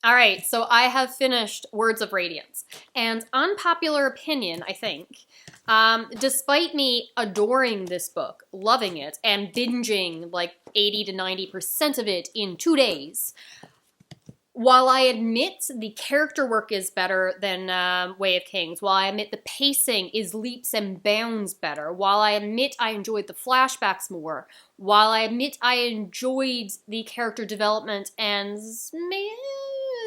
All right, so I have finished Words of Radiance, and unpopular opinion, I think, despite me adoring this book, loving it, and binging like 80 to 90% of it in 2 days, while I admit the character work is better than Way of Kings, while I admit the pacing is leaps and bounds better, while I admit I enjoyed the flashbacks more, while I admit I enjoyed the character development and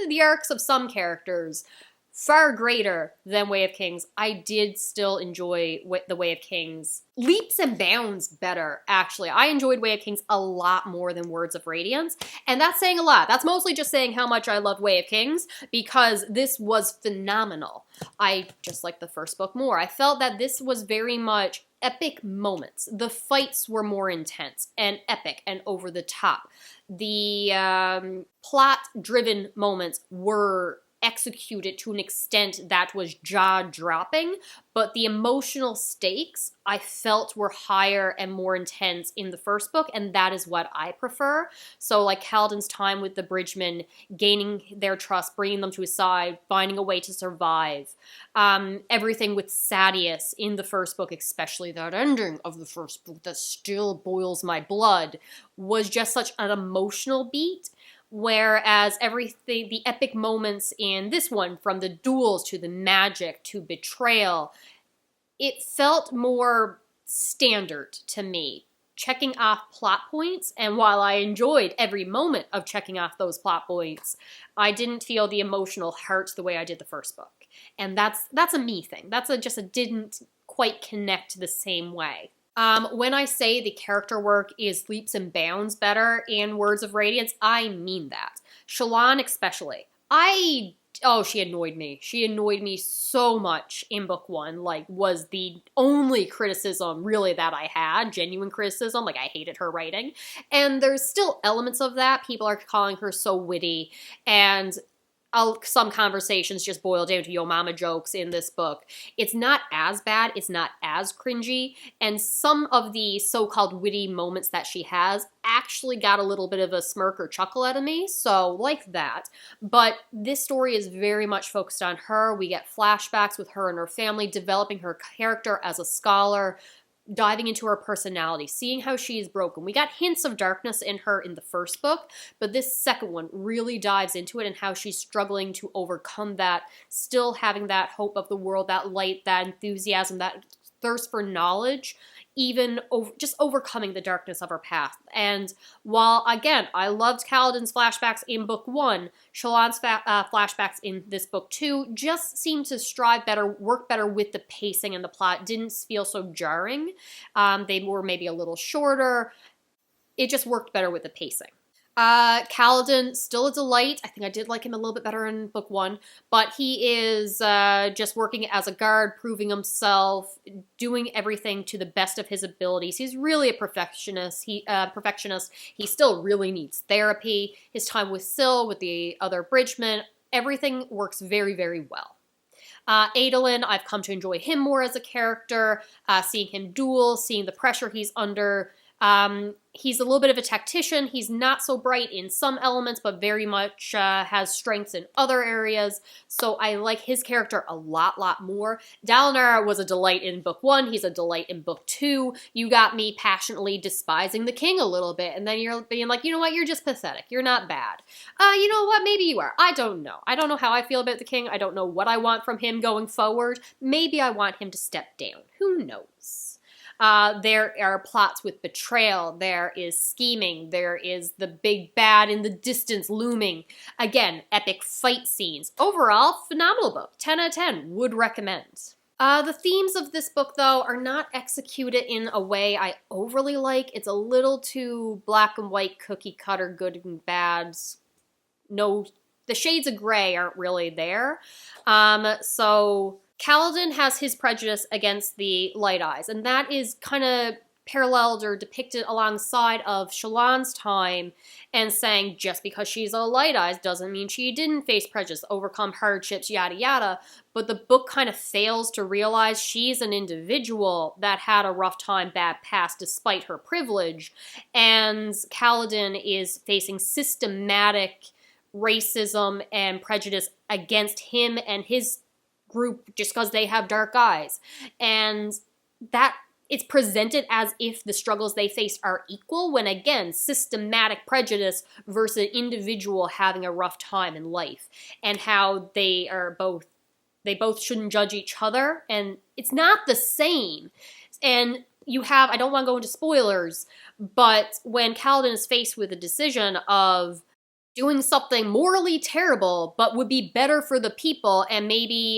the arcs of some characters far greater than Way of Kings, I did still enjoy the Way of Kings leaps and bounds better, actually. I enjoyed Way of Kings a lot more than Words of Radiance, and that's saying a lot. That's mostly just saying how much I loved Way of Kings, because this was phenomenal. I just liked the first book more. I felt that this was very much epic moments. The fights were more intense and epic and over the top. The plot-driven moments were executed to an extent that was jaw-dropping, but the emotional stakes I felt were higher and more intense in the first book, and that is what I prefer. So like Kaladin's time with the Bridgemen, gaining their trust, bringing them to his side, finding a way to survive. Everything with Sadeas in the first book, especially that ending of the first book that still boils my blood, was just such an emotional beat. Whereas everything, the epic moments in this one, from the duels to the magic to betrayal, it felt more standard to me, checking off plot points. And while I enjoyed every moment of checking off those plot points, I didn't feel the emotional heart the way I did the first book. And that's a me thing. Just a didn't quite connect the same way. When I say the character work is leaps and bounds better in Words of Radiance, I mean that. Shallan especially. She annoyed me. She annoyed me so much in book 1, like, was the only criticism, really, that I had, genuine criticism, like, I hated her writing. And there's still elements of that. People are calling her so witty, and some conversations just boil down to yo mama jokes in this book. It's not as bad, it's not as cringy, and some of the so-called witty moments that she has actually got a little bit of a smirk or chuckle out of me, so like that. But this story is very much focused on her. We get flashbacks with her and her family, developing her character as a scholar, diving into her personality, seeing how she is broken. We got hints of darkness in her in the first book, but this second one really dives into it and how she's struggling to overcome that, still having that hope of the world, that light, that enthusiasm, that thirst for knowledge, just overcoming the darkness of her past. And while, again, I loved Kaladin's flashbacks in book 1, Shallan's flashbacks in this book 2 just seemed to work better with the pacing and the plot. Didn't feel so jarring. They were maybe a little shorter. It just worked better with the pacing. Kaladin, still a delight. I think I did like him a little bit better in book 1, but he is just working as a guard, proving himself, doing everything to the best of his abilities. He's really a perfectionist. He still really needs therapy. His time with Syl, with the other Bridgemen, everything works very, very well. Adolin, I've come to enjoy him more as a character, seeing him duel, seeing the pressure he's under. He's a little bit of a tactician. He's not so bright in some elements, but very much has strengths in other areas. So I like his character a lot more. Dalinar was a delight in book 1. He's a delight in book 2. You got me passionately despising the king a little bit, and then you're being like, you know what, you're just pathetic. You're not bad. You know what, maybe you are. I don't know. I don't know how I feel about the king. I don't know what I want from him going forward. Maybe I want him to step down. Who knows? There are plots with betrayal, there is scheming, there is the big bad in the distance looming. Again, epic fight scenes. Overall, phenomenal book. 10 out of 10. Would recommend. The themes of this book, though, are not executed in a way I overly like. It's a little too black and white, cookie cutter, good and bad. No, the shades of gray aren't really there. So Kaladin has his prejudice against the Light Eyes, and that is kind of paralleled or depicted alongside of Shallan's time, and saying just because she's a Light Eyes doesn't mean she didn't face prejudice, overcome hardships, yada yada. But the book kind of fails to realize she's an individual that had a rough time, bad past, despite her privilege, and Kaladin is facing systematic racism and prejudice against him and his group just because they have dark eyes. And that it's presented as if the struggles they face are equal, when again, systematic prejudice versus an individual having a rough time in life, and how they both shouldn't judge each other, and it's not the same. And you have, I don't want to go into spoilers, but when Kaladin is faced with a decision of doing something morally terrible, but would be better for the people and maybe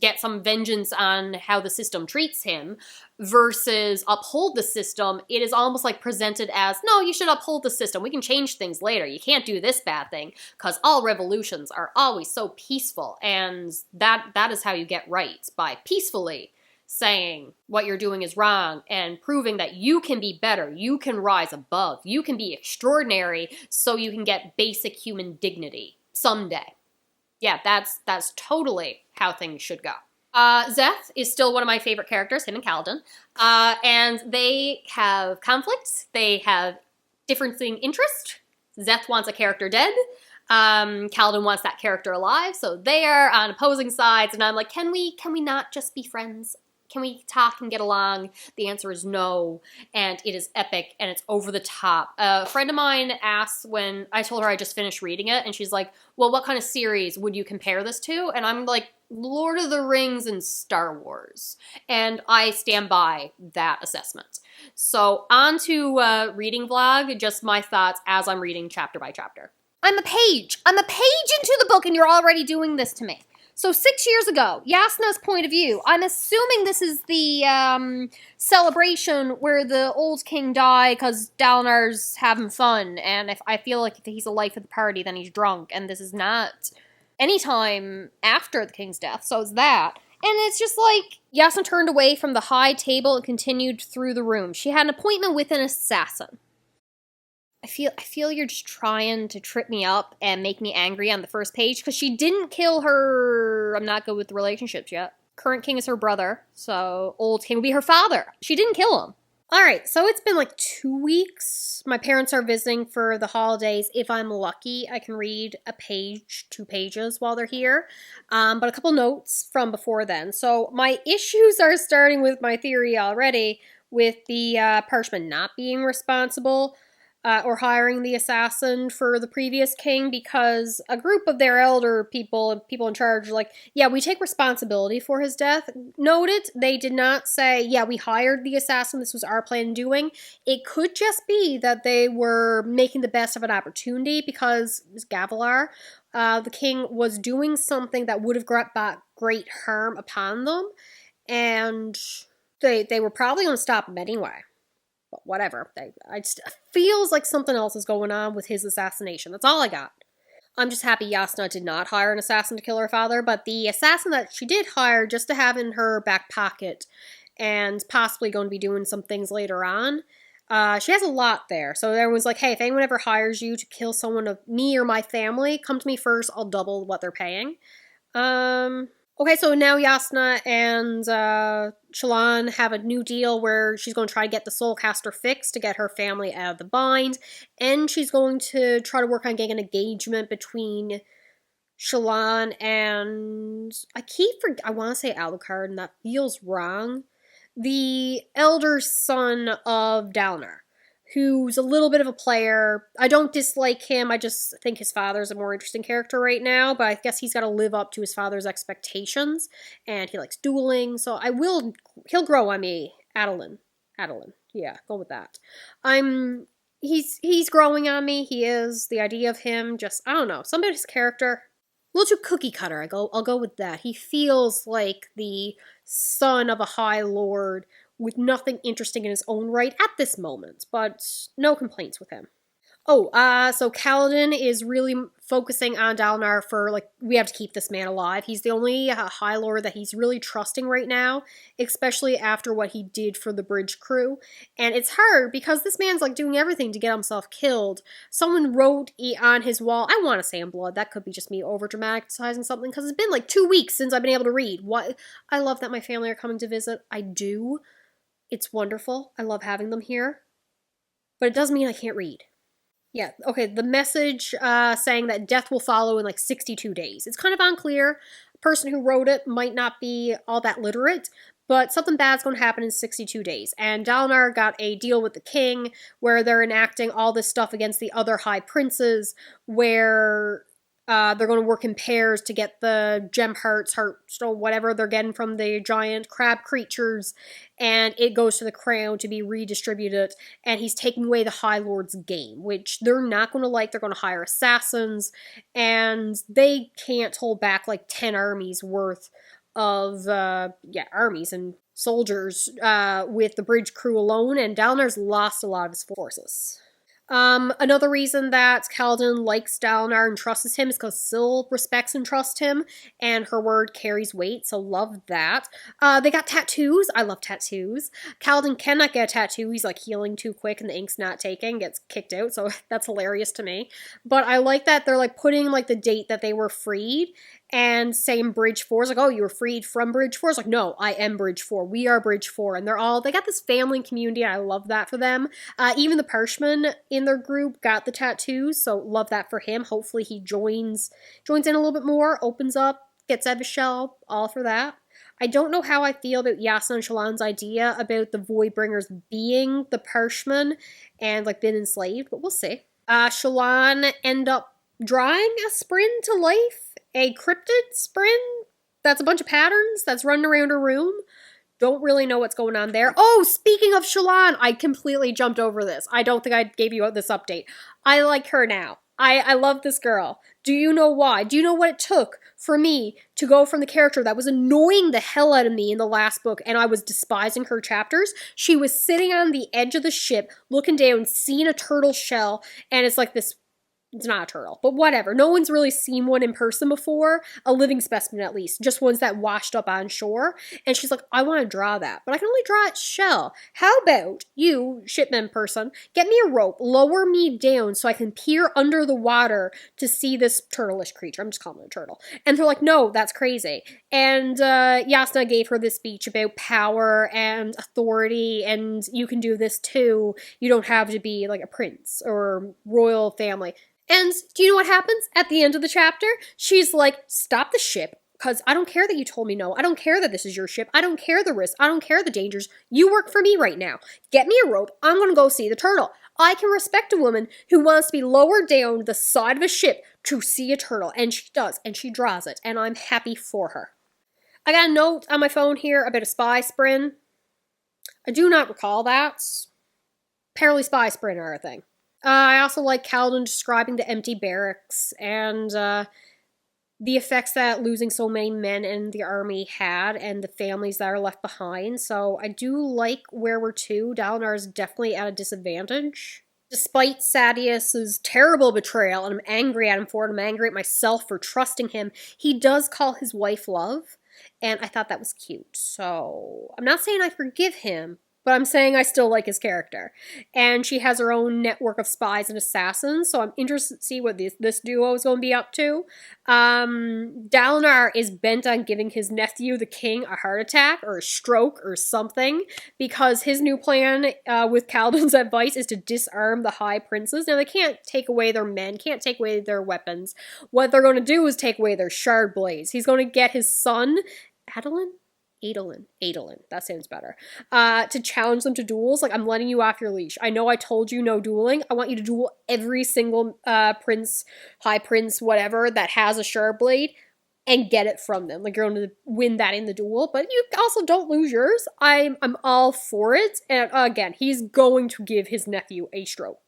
get some vengeance on how the system treats him, versus uphold the system, it is almost like presented as, no, you should uphold the system. We can change things later. You can't do this bad thing, because all revolutions are always so peaceful, and that is how you get right, by peacefully saying what you're doing is wrong and proving that you can be better, you can rise above, you can be extraordinary, so you can get basic human dignity someday. Yeah, that's totally how things should go. Szeth is still one of my favorite characters, him and Kaladin, and they have conflicts, they have differing interests. Szeth wants a character dead, Kaladin wants that character alive, so they are on opposing sides, and I'm like, can we not just be friends? Can we talk and get along? The answer is no, and it is epic, and it's over the top. A friend of mine asked when I told her I just finished reading it, and she's like, well, what kind of series would you compare this to? And I'm like, Lord of the Rings and Star Wars. And I stand by that assessment. So on to reading vlog, just my thoughts as I'm reading chapter by chapter. I'm a page into the book, and you're already doing this to me. So 6 years ago, Jasnah's point of view. I'm assuming this is the celebration where the old king died because Dalinar's having fun, and if I feel like if he's the life of the party, then he's drunk, and this is not any time after the king's death, so it's that. And it's just like, Jasnah turned away from the high table and continued through the room. She had an appointment with an assassin. I feel you're just trying to trip me up and make me angry on the first page, because she didn't kill her. I'm not good with the relationships yet. Current king is her brother, so old king would be her father. She didn't kill him. Alright, so it's been like 2 weeks. My parents are visiting for the holidays. If I'm lucky, I can read a page, 2 pages while they're here. But a couple notes from before then. So my issues are starting with my theory already, with the parchment not being responsible or hiring the assassin for the previous king, because a group of their elder people in charge are like, yeah, we take responsibility for his death. Noted, they did not say, yeah, we hired the assassin, this was our plan doing. It could just be that they were making the best of an opportunity, because Gavilar, the king, was doing something that would have brought great harm upon them, and they were probably going to stop him anyway. But whatever. It feels like something else is going on with his assassination. That's all I got. I'm just happy Jasnah did not hire an assassin to kill her father, but the assassin that she did hire just to have in her back pocket, and possibly going to be doing some things later on, she has a lot there. So everyone's like, hey, if anyone ever hires you to kill someone of me or my family, come to me first, I'll double what they're paying. Okay, so now Jasnah and Shallan have a new deal where she's going to try to get the Soulcaster fixed to get her family out of the bind, and she's going to try to work on getting an engagement between Shallan and, I want to say Elhokar, and that feels wrong, the elder son of Dalinar, who's a little bit of a player. I don't dislike him, I just think his father's a more interesting character right now, but I guess he's got to live up to his father's expectations, and he likes dueling, so he'll grow on me. Adolin, yeah, go with that. He's growing on me, he is. The idea of him, just, I don't know, somebody's character, a little too cookie cutter, I'll go with that. He feels like the son of a high lord, with nothing interesting in his own right at this moment, but no complaints with him. Oh, so Kaladin is really focusing on Dalinar for, like, we have to keep this man alive. He's the only High Lord that he's really trusting right now, especially after what he did for the bridge crew. And it's hard, because this man's, like, doing everything to get himself killed. Someone wrote on his wall, I want to say in blood, that could be just me over-dramatizing something, because it's been, like, 2 weeks since I've been able to read. I love that my family are coming to visit. I do. It's wonderful. I love having them here. But it doesn't mean I can't read. Yeah, okay, the message saying that death will follow in like 62 days. It's kind of unclear. The person who wrote it might not be all that literate, but something bad's going to happen in 62 days. And Dalinar got a deal with the king where they're enacting all this stuff against the other high princes, where they're going to work in pairs to get the gem hearts, heartstone, whatever they're getting from the giant crab creatures, and it goes to the crown to be redistributed, and he's taking away the High Lord's game, which they're not going to like. They're going to hire assassins, and they can't hold back like 10 armies worth of, armies and soldiers with the bridge crew alone, and Dalinar's lost a lot of his forces. Another reason that Kaladin likes Dalinar and trusts him is because Syl respects and trusts him, and her word carries weight, so love that. They got tattoos. I love tattoos. Kaladin cannot get a tattoo. He's like healing too quick and the ink's not taking, gets kicked out, so that's hilarious to me. But I like that they're like putting like the date that they were freed, and same Bridge 4 is like, oh, you were freed from Bridge 4? It's like, no, I am Bridge 4. We are Bridge 4. And they got this family community. I love that for them. Even the Parshman in their group got the tattoos, so love that for him. Hopefully he joins in a little bit more, opens up, gets out of his shell, all for that. I don't know how I feel about Jasnah and Shallan's idea about the Voidbringers being the Parshman and like been enslaved, but we'll see. Shallan end up drawing a Sprin to life. A cryptid Sprin that's a bunch of patterns that's running around her room. Don't really know what's going on there. Oh, speaking of Shallan, I completely jumped over this. I don't think I gave you this update. I like her now. I love this girl. Do you know why? Do you know what it took for me to go from the character that was annoying the hell out of me in the last book and I was despising her chapters? She was sitting on the edge of the ship, looking down, seeing a turtle shell, and it's like this. It's not a turtle, but whatever. No one's really seen one in person before, a living specimen at least, just ones that washed up on shore. And she's like, I want to draw that, but I can only draw its shell. How about you, shipman person, get me a rope, lower me down so I can peer under the water to see this turtleish creature. I'm just calling it a turtle. And they're like, no, that's crazy. And Jasnah gave her this speech about power and authority, and you can do this too. You don't have to be like a prince or royal family. And do you know what happens at the end of the chapter? She's like, stop the ship, because I don't care that you told me no. I don't care that this is your ship. I don't care the risks. I don't care the dangers. You work for me right now. Get me a rope. I'm going to go see the turtle. I can respect a woman who wants to be lowered down the side of a ship to see a turtle. And she does, and she draws it, and I'm happy for her. I got a note on my phone here about a spy Sprin. I do not recall that. Apparently spy Sprin are a thing. I also like Kaladin describing the empty barracks and the effects that losing so many men in the army had and the families that are left behind. So I do like where we're to. Dalinar is definitely at a disadvantage. Despite Sadeas' terrible betrayal, and I'm angry at him for it, I'm angry at myself for trusting him, he does call his wife love, and I thought that was cute. So I'm not saying I forgive him, but I'm saying I still like his character. And she has her own network of spies and assassins, so I'm interested to see what this duo is going to be up to. Dalinar is bent on giving his nephew, the king, a heart attack or a stroke or something, because his new plan with Kaladin's advice is to disarm the high princes. Now, they can't take away their men, can't take away their weapons. What they're going to do is take away their shardblades. He's going to get his son, Adolin, that sounds better, to challenge them to duels. Like, I'm letting you off your leash. I know I told you no dueling. I want you to duel every single prince, high prince, whatever, that has a shardblade, and get it from them. Like, you're going to win that in the duel, but you also don't lose yours. I'm all for it, and again, he's going to give his nephew a stroke.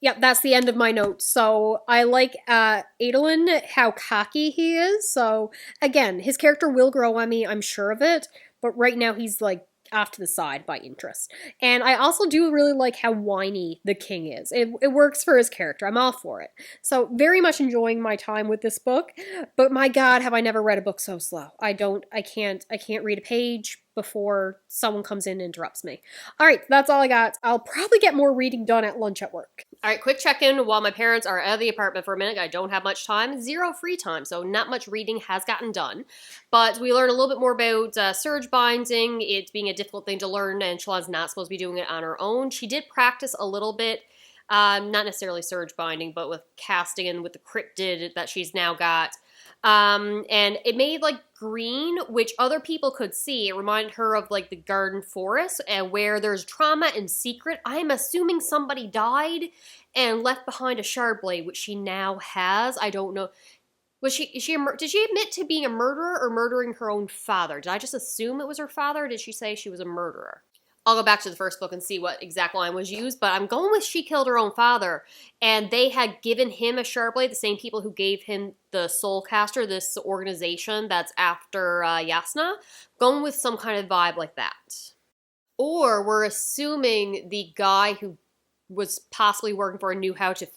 Yep, that's the end of my notes. So I like Adolin, how cocky he is. So again, his character will grow on me, I'm sure of it. But right now he's like off to the side by interest. And I also do really like how whiny the king is. It works for his character. I'm all for it. So very much enjoying my time with this book. But my God, have I never read a book so slow. I can't read a page before someone comes in and interrupts me. All right, that's all I got. I'll probably get more reading done at lunch at work. All right, quick check-in while my parents are out of the apartment for a minute. I don't have much time, zero free time, so not much reading has gotten done. But we learned a little bit more about surge binding, it being a difficult thing to learn, and Shallan's not supposed to be doing it on her own. She did practice a little bit Not necessarily surge binding, but with casting and with the cryptid that she's now got. And it made like green, which other people could see. It reminded her of like the garden forest, and where there's trauma and secret. I'm assuming somebody died and left behind a shardblade, which she now has. I don't know. Did she admit to being a murderer or murdering her own father? Did I just assume it was her father, or did she say she was a murderer? I'll go back to the first book and see what exact line was used, but I'm going with she killed her own father, and they had given him a shardblade, the same people who gave him the Soulcaster, this organization that's after Jasnah. Going with some kind of vibe like that. Or we're assuming the guy who was possibly working for her knew how to,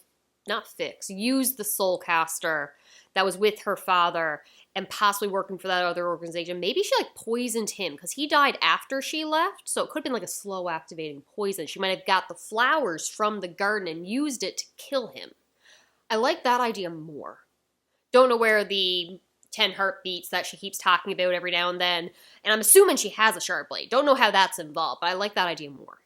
use the Soulcaster that was with her father and possibly working for that other organization. Maybe she like poisoned him because he died after she left, so it could have been like a slow activating poison. She might have got the flowers from the garden and used it to kill him. I like that idea more. Don't know where the 10 heartbeats that she keeps talking about every now and then, and I'm assuming she has a shardblade. Don't know how that's involved, but I like that idea more.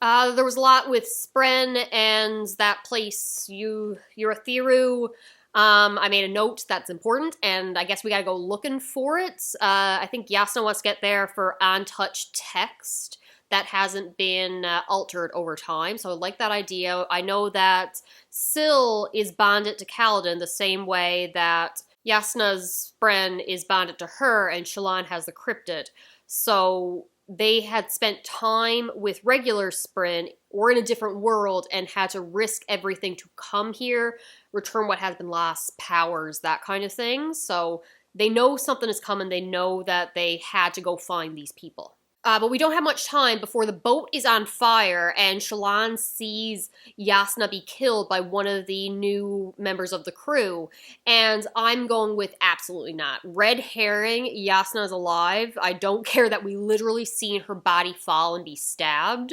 There was a lot with Spren and that place, Urithiru. I made a note that's important, and I guess we gotta go looking for it. I think Jasnah wants to get there for untouched text that hasn't been altered over time, so I like that idea. I know that Syl is bonded to Kaladin the same way that Jasnah's Spren is bonded to her, and Shallan has the cryptid. So they had spent time with regular Spren or in a different world and had to risk everything to come here, return what has been lost, powers, that kind of thing. So they know something is coming. They know that they had to go find these people. But we don't have much time before the boat is on fire and Shallan sees Jasnah be killed by one of the new members of the crew. And I'm going with absolutely not. Red herring, Jasnah is alive. I don't care that we literally seen her body fall and be stabbed.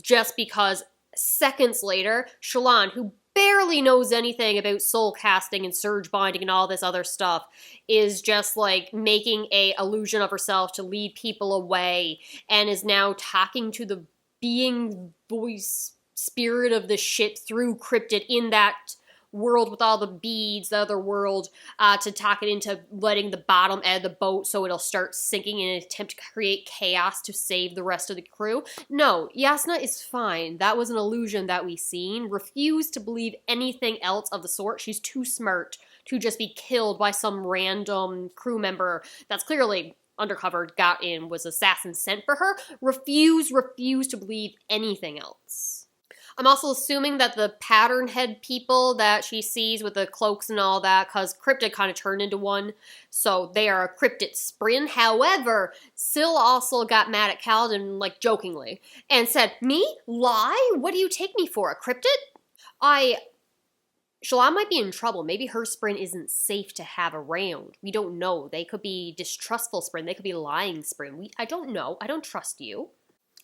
Just because seconds later, Shallan, who barely knows anything about soul casting and surge binding and all this other stuff, is just like making a illusion of herself to lead people away, and is now talking to the being voice spirit of the ship through cryptid in that world with all the beads, the other world, to talk it into letting the bottom end of the boat so it'll start sinking in an attempt to create chaos to save the rest of the crew. No, Jasnah is fine. That was an illusion that we seen. Refuse to believe anything else of the sort. She's too smart to just be killed by some random crew member that's clearly undercover, got in, was assassin sent for her. Refuse to believe anything else. I'm also assuming that the pattern head people that she sees with the cloaks and all that, because Cryptid kind of turned into one, so they are a Cryptid Spren. However, Syl also got mad at Kaladin, like, jokingly, and said, "Me? Lie? What do you take me for, a Cryptid?" Shallan might be in trouble. Maybe her Spren isn't safe to have around. We don't know. They could be distrustful Spren. They could be lying Spren. I don't know. I don't trust you.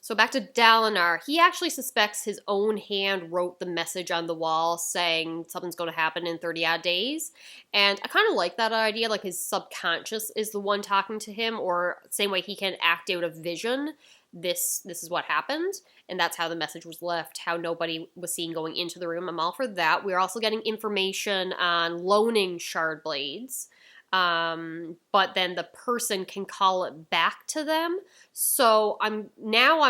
So back to Dalinar. He actually suspects his own hand wrote the message on the wall saying something's going to happen in 30-odd days. And I kind of like that idea, like his subconscious is the one talking to him, or same way he can act out a vision. This is what happened, and that's how the message was left, how nobody was seen going into the room. I'm all for that. We're also getting information on loaning shardblades. But then the person can call it back to them. So I'm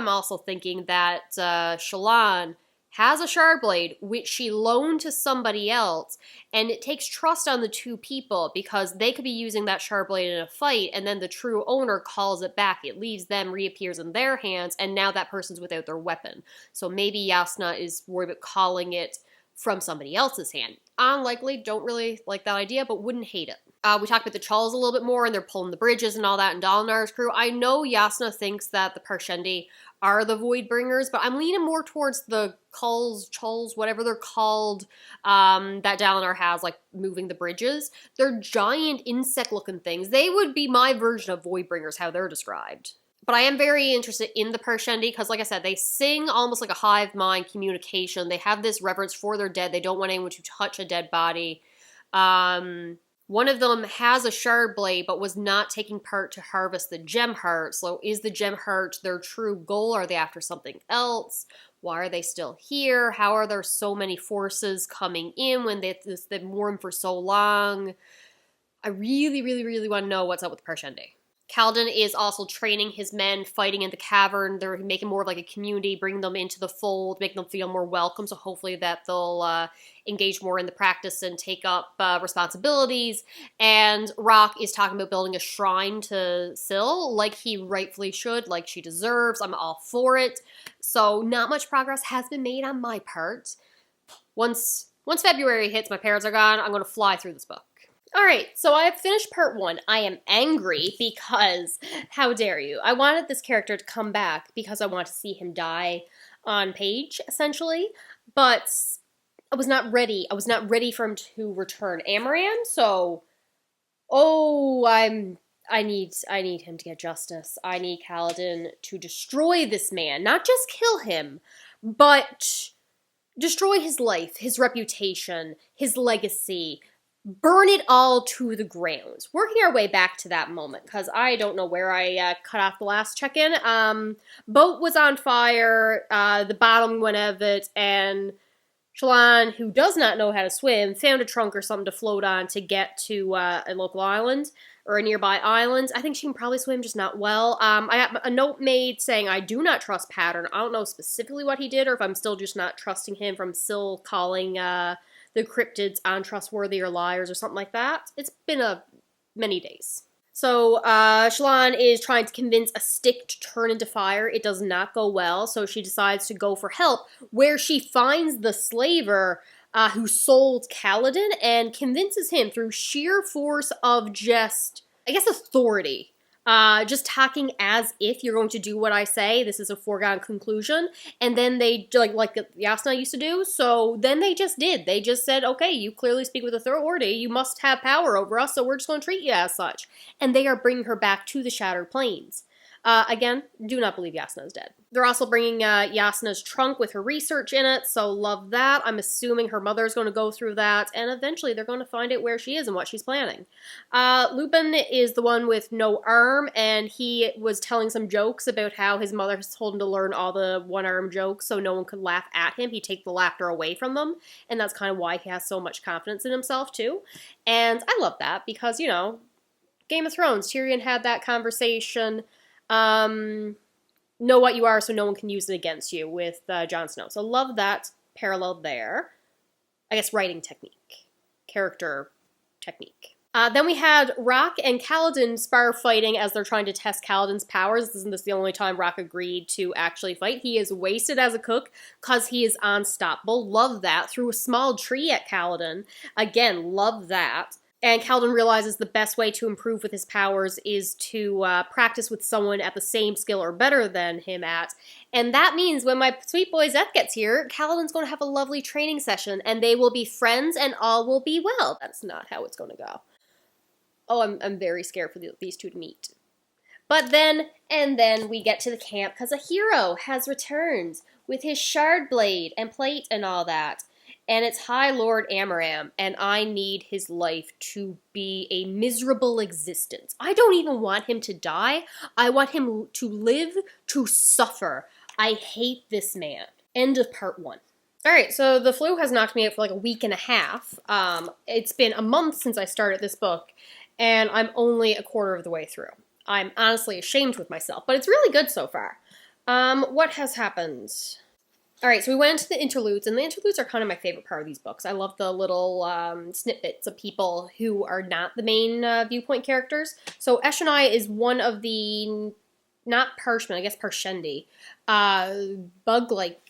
also thinking that Shallan has a shardblade which she loaned to somebody else, and it takes trust on the two people because they could be using that shardblade in a fight, and then the true owner calls it back. It leaves them, reappears in their hands, and now that person's without their weapon. So maybe Jasnah is worried about calling it from somebody else's hand. Unlikely, don't really like that idea, but wouldn't hate it. We talked about the Chulls a little bit more, and they're pulling the bridges and all that in Dalinar's crew. I know Jasnah thinks that the Parshendi are the Voidbringers, but I'm leaning more towards the Chulls, whatever they're called, that Dalinar has, like, moving the bridges. They're giant insect-looking things. They would be my version of Voidbringers, how they're described. But I am very interested in the Parshendi because, like I said, they sing almost like a hive mind communication. They have this reverence for their dead. They don't want anyone to touch a dead body. One of them has a shardblade but was not taking part to harvest the gem heart. So is the gem heart their true goal? Are they after something else? Why are they still here? How are there so many forces coming in when they've been warm for so long? I really, really, really want to know what's up with parshendi. Kaladin is also training his men, fighting in the cavern. They're making more of like a community, bringing them into the fold, making them feel more welcome. So hopefully that they'll engage more in the practice and take up responsibilities. And Rock is talking about building a shrine to Syl, like he rightfully should, like she deserves. I'm all for it. So not much progress has been made on my part. Once February hits, my parents are gone, I'm going to fly through this book. Alright, so I have finished part 1. I am angry because, how dare you? I wanted this character to come back because I want to see him die on page, essentially, but I was not ready. I was not ready for him to return. Amaram, so, I need him to get justice. I need Kaladin to destroy this man. Not just kill him, but destroy his life, his reputation, his legacy. Burn it all to the ground. Working our way back to that moment, because I don't know where I cut off the last check-in. Boat was on fire, the bottom went of it, and Shallan, who does not know how to swim, found a trunk or something to float on to get to a local island, or a nearby island. I think she can probably swim, just not well. I got a note made saying I do not trust Pattern. I don't know specifically what he did, or if I'm still just not trusting him from Syl calling the cryptids untrustworthy or liars or something like that. It's been many days. So Shallan is trying to convince a stick to turn into fire. It does not go well, so she decides to go for help, where she finds the slaver who sold Kaladin and convinces him through sheer force of just, I guess, authority. Just talking as if you're going to do what I say. This is a foregone conclusion. And then they, like Eshonai used to do, so then they just did. They just said, okay, you clearly speak with authority, you must have power over us, so we're just going to treat you as such. And they are bringing her back to the Shattered Plains. Again, do not believe Eshonai is dead. They're also bringing Eshonai's trunk with her research in it, so love that. I'm assuming her mother's going to go through that, and eventually they're going to find out where she is and what she's planning. Lopen is the one with no arm, and he was telling some jokes about how his mother has told him to learn all the one-arm jokes so no one could laugh at him. He'd take the laughter away from them, and that's kind of why he has so much confidence in himself, too. And I love that, because, you know, Game of Thrones, Tyrion had that conversation. Know what you are so no one can use it against you with Jon Snow. So love that parallel there. I guess writing technique. Character technique. Then we had Rock and Kaladin spar fighting as they're trying to test Kaladin's powers. Isn't this the only time Rock agreed to actually fight? He is wasted as a cook because he is unstoppable. Love that. Threw a small tree at Kaladin. Again, love that. And Kaladin realizes the best way to improve with his powers is to practice with someone at the same skill or better than him at. And that means when my sweet boy Szeth gets here, Kaladin's going to have a lovely training session, and they will be friends, and all will be well. That's not how it's going to go. Oh, I'm very scared for these two to meet. But then we get to the camp, because a hero has returned with his shardblade and plate and all that. And it's High Lord Amaram, and I need his life to be a miserable existence. I don't even want him to die. I want him to live, to suffer. I hate this man. End of part 1. Alright, so the flu has knocked me out for like a week and a half. It's been a month since I started this book, and I'm only a quarter of the way through. I'm honestly ashamed with myself, but it's really good so far. What has happened? Alright, so we went into the interludes, and the interludes are kind of my favorite part of these books. I love the little snippets of people who are not the main viewpoint characters. So Eshonai is one of the, not parshmen, I guess parshendi, bug-like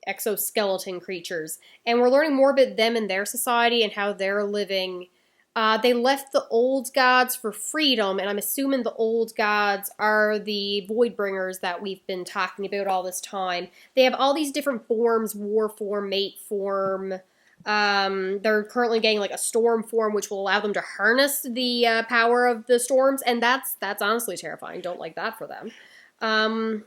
exoskeleton creatures. And we're learning more about them and their society and how they're living. They left the old gods for freedom, and I'm assuming the old gods are the Voidbringers that we've been talking about all this time. They have all these different forms, war form, mate form. They're currently getting like a storm form, which will allow them to harness the power of the storms, and that's honestly terrifying. Don't like that for them.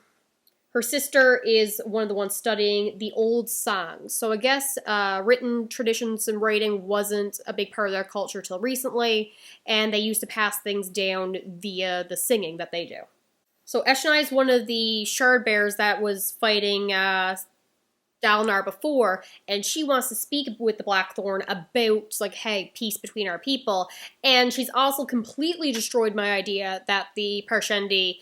Her sister is one of the ones studying the old songs. So I guess written traditions and writing wasn't a big part of their culture till recently, and they used to pass things down via the singing that they do. So Eshonai is one of the shard bearers that was fighting dalinar before, and she wants to speak with the Blackthorn about, like, hey, peace between our people. And she's also completely destroyed my idea that the parshendi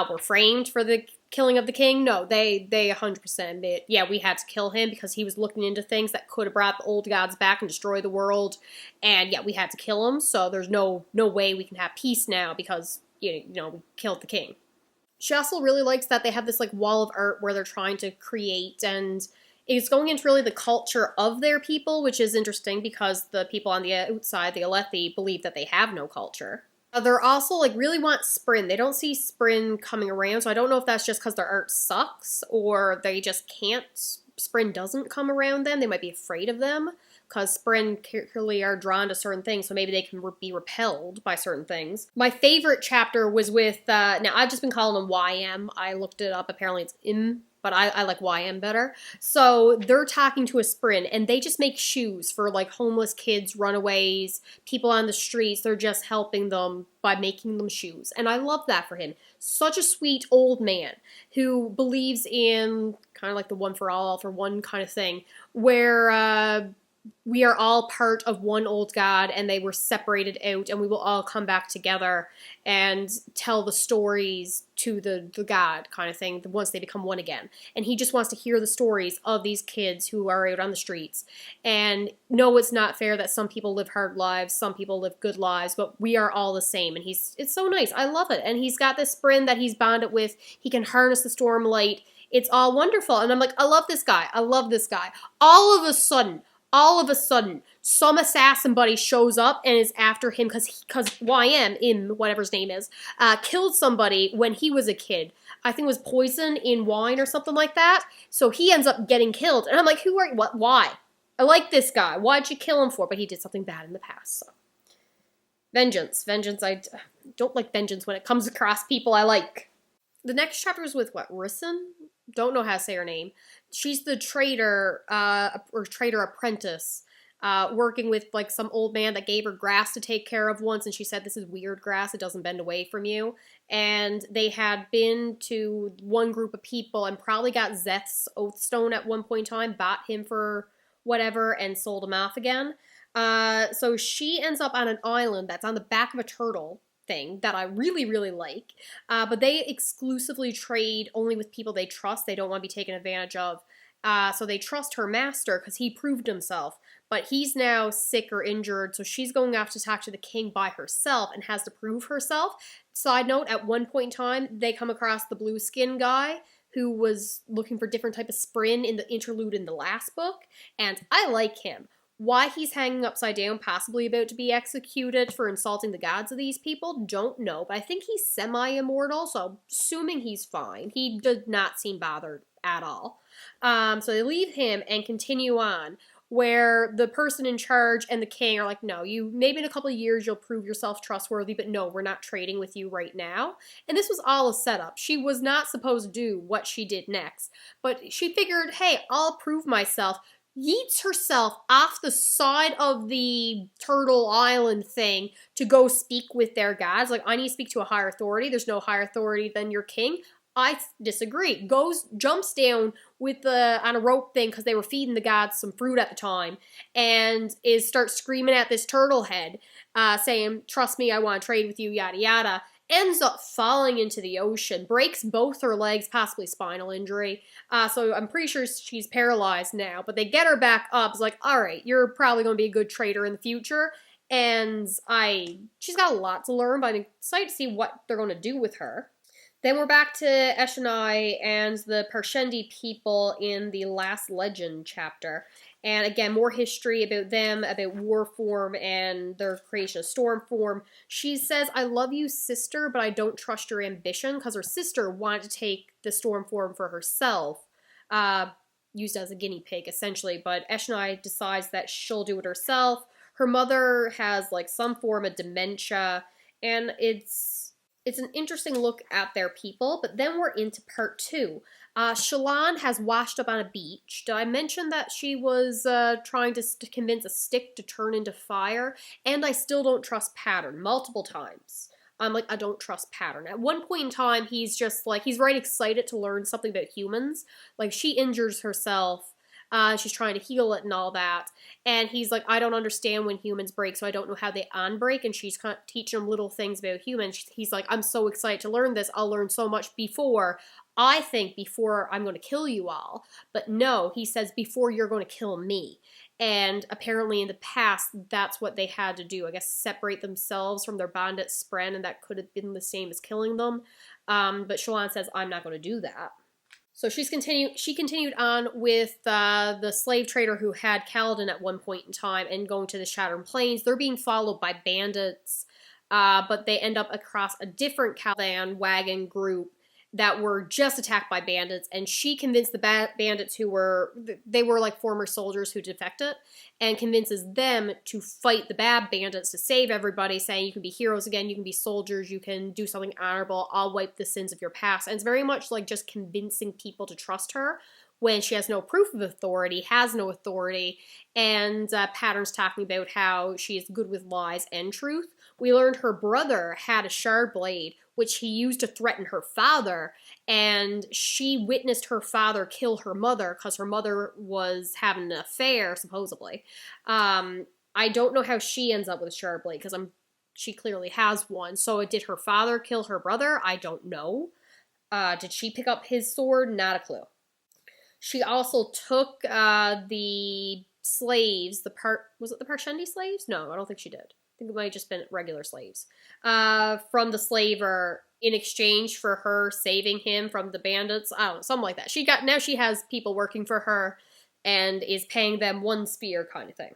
were framed for the killing of the king. No, they 100% admit, yeah, we had to kill him because he was looking into things that could have brought the old gods back and destroyed the world. And yeah, we had to kill him, so there's no way we can have peace now because, you know, we killed the king. She also really likes that they have this, like, wall of art where they're trying to create, and it's going into really the culture of their people, which is interesting because the people on the outside, the Alethi, believe that they have no culture. They're also, like, really want Sprin. They don't see Sprin coming around, so I don't know if that's just because their art sucks, or they just can't. Sprin doesn't come around them. They might be afraid of them, because Sprin clearly are drawn to certain things, so maybe they can be repelled by certain things. My favorite chapter was with, now I've just been calling them YM. I looked it up, apparently it's M, but I like YM better. So they're talking to a Sprin, and they just make shoes for, like, homeless kids, runaways, people on the streets. They're just helping them by making them shoes. And I love that for him. Such a sweet old man who believes in kind of like the one for all, for one kind of thing, where we are all part of one old god, and they were separated out, and we will all come back together and tell the stories to the god kind of thing once they become one again. And he just wants to hear the stories of these kids who are out on the streets. And no, it's not fair that some people live hard lives, some people live good lives, but we are all the same. And it's so nice. I love it. And he's got this Sprin that he's bonded with. He can harness the Stormlight. It's all wonderful. And I'm like, I love this guy. I love this guy. All of a sudden, some assassin buddy shows up and is after him because YM, whatever his name is, killed somebody when he was a kid. I think it was poison in wine or something like that. So he ends up getting killed. And I'm like, who are you? What? Why? I like this guy. Why'd you kill him for? But he did something bad in the past. So. Vengeance. I don't like vengeance when it comes across people I like. The next chapter is with, Risen? Don't know how to say her name. She's the trader, or trader apprentice, working with, like, some old man that gave her grass to take care of once, and she said, this is weird grass, it doesn't bend away from you. And they had been to one group of people and probably got Szeth's Oathstone at one point in time, bought him for whatever, and sold him off again. So she ends up on an island that's on the back of a turtle thing that I really, really like. But they exclusively trade only with people they trust. They don't want to be taken advantage of. So they trust her master because he proved himself. But he's now sick or injured, so she's going off to talk to the king by herself and has to prove herself. Side note, at one point in time, they come across the blue skin guy who was looking for different type of Sprin in the interlude in the last book, and I like him. Why he's hanging upside down, possibly about to be executed for insulting the gods of these people, don't know. But I think he's semi-immortal, so assuming he's fine. He did not seem bothered at all. So they leave him and continue on, where the person in charge and the king are like, no, you maybe in a couple of years you'll prove yourself trustworthy, but no, we're not trading with you right now. And this was all a setup. She was not supposed to do what she did next, but she figured, hey, I'll prove myself. Yeets herself off the side of the Turtle Island thing to go speak with their gods. Like, I need to speak to a higher authority. There's no higher authority than your king. I disagree. Jumps down with on a rope thing because they were feeding the gods some fruit at the time, and starts screaming at this turtle head, saying, trust me, I want to trade with you, yada yada. Ends up falling into the ocean, breaks both her legs, possibly spinal injury. So I'm pretty sure she's paralyzed now, but they get her back up. It's like, all right, you're probably going to be a good trader in the future. And she's got a lot to learn, but I'm excited to see what they're going to do with her. Then we're back to Eshonai and the Parshendi people in the Last Legend chapter. And again, more history about them, about war form and their creation of storm form. She says, I love you, sister, but I don't trust your ambition, because her sister wanted to take the storm form for herself, used as a guinea pig, essentially. But Eshonai decides that she'll do it herself. Her mother has, like, some form of dementia, and it's an interesting look at their people, but then we're into part 2. Shallan has washed up on a beach. Did I mention that she was trying to convince a stick to turn into fire? And I still don't trust Pattern, multiple times. I'm like, I don't trust Pattern. At one point in time, he's just like, he's right excited to learn something about humans. Like, she injures herself. She's trying to heal it and all that. And he's like, I don't understand when humans break, so I don't know how they unbreak. And she's kind of teaching him little things about humans. He's like, I'm so excited to learn this. I'll learn so much before I'm going to kill you all. But no, he says, before you're going to kill me. And apparently in the past, that's what they had to do. I guess separate themselves from their bandit spren, and that could have been the same as killing them. But Shallan says, I'm not going to do that. So she continued on with the slave trader who had Kaladin at one point in time and going to the Shattered Plains. They're being followed by bandits, but they end up across a different Kaladin wagon group that were just attacked by bandits, and she convinced the bandits who were like former soldiers who defected, and convinces them to fight the bad bandits to save everybody, saying you can be heroes again, you can be soldiers, you can do something honorable, I'll wipe the sins of your past. And it's very much like just convincing people to trust her when she has no proof of authority, has no authority, and Pattern's talking about how she is good with lies and truth. We learned her brother had a shardblade, which he used to threaten her father, and she witnessed her father kill her mother because her mother was having an affair, supposedly. I don't know how she ends up with a shardblade, because she clearly has one. So did her father kill her brother? I don't know. Did she pick up his sword? Not a clue. She also took the slaves, was it the parshendi slaves? No, I don't think she did. I think it might have just been regular slaves. From the slaver in exchange for her saving him from the bandits. I don't know, something like that. Now she has people working for her and is paying them one spear kind of thing.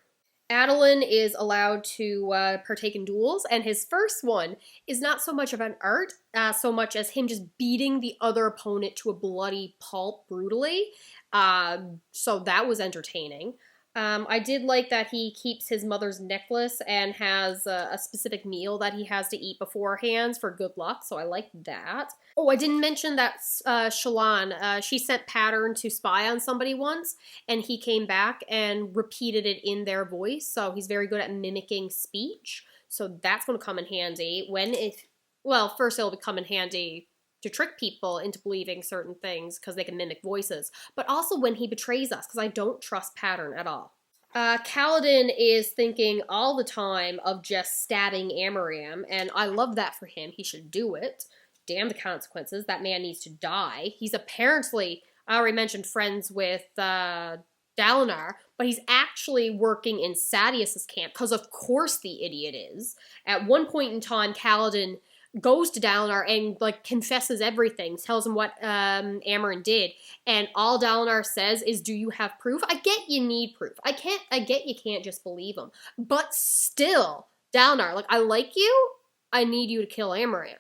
Adolin is allowed to partake in duels, and his first one is not so much of an art, so much as him just beating the other opponent to a bloody pulp brutally. So that was entertaining. I did like that he keeps his mother's necklace and has a specific meal that he has to eat beforehand for good luck, so I like that. Oh, I didn't mention that Shallan, she sent Pattern to spy on somebody once, and he came back and repeated it in their voice, so he's very good at mimicking speech, so that's going to come in handy first it'll come in handy to trick people into believing certain things because they can mimic voices, but also when he betrays us, because I don't trust Pattern at all. Kaladin is thinking all the time of just stabbing Amaram, and I love that for him. He should do it. Damn the consequences. That man needs to die. He's apparently, I already mentioned, friends with dalinar, but he's actually working in Sadeas' camp, because of course the idiot is. At one point in time, Kaladin goes to Dalinar and confesses everything, tells him what Amaram did, and all Dalinar says is, do you have proof? I get you need proof. I get you can't just believe him. But still, Dalinar, I like you, I need you to kill Amaram.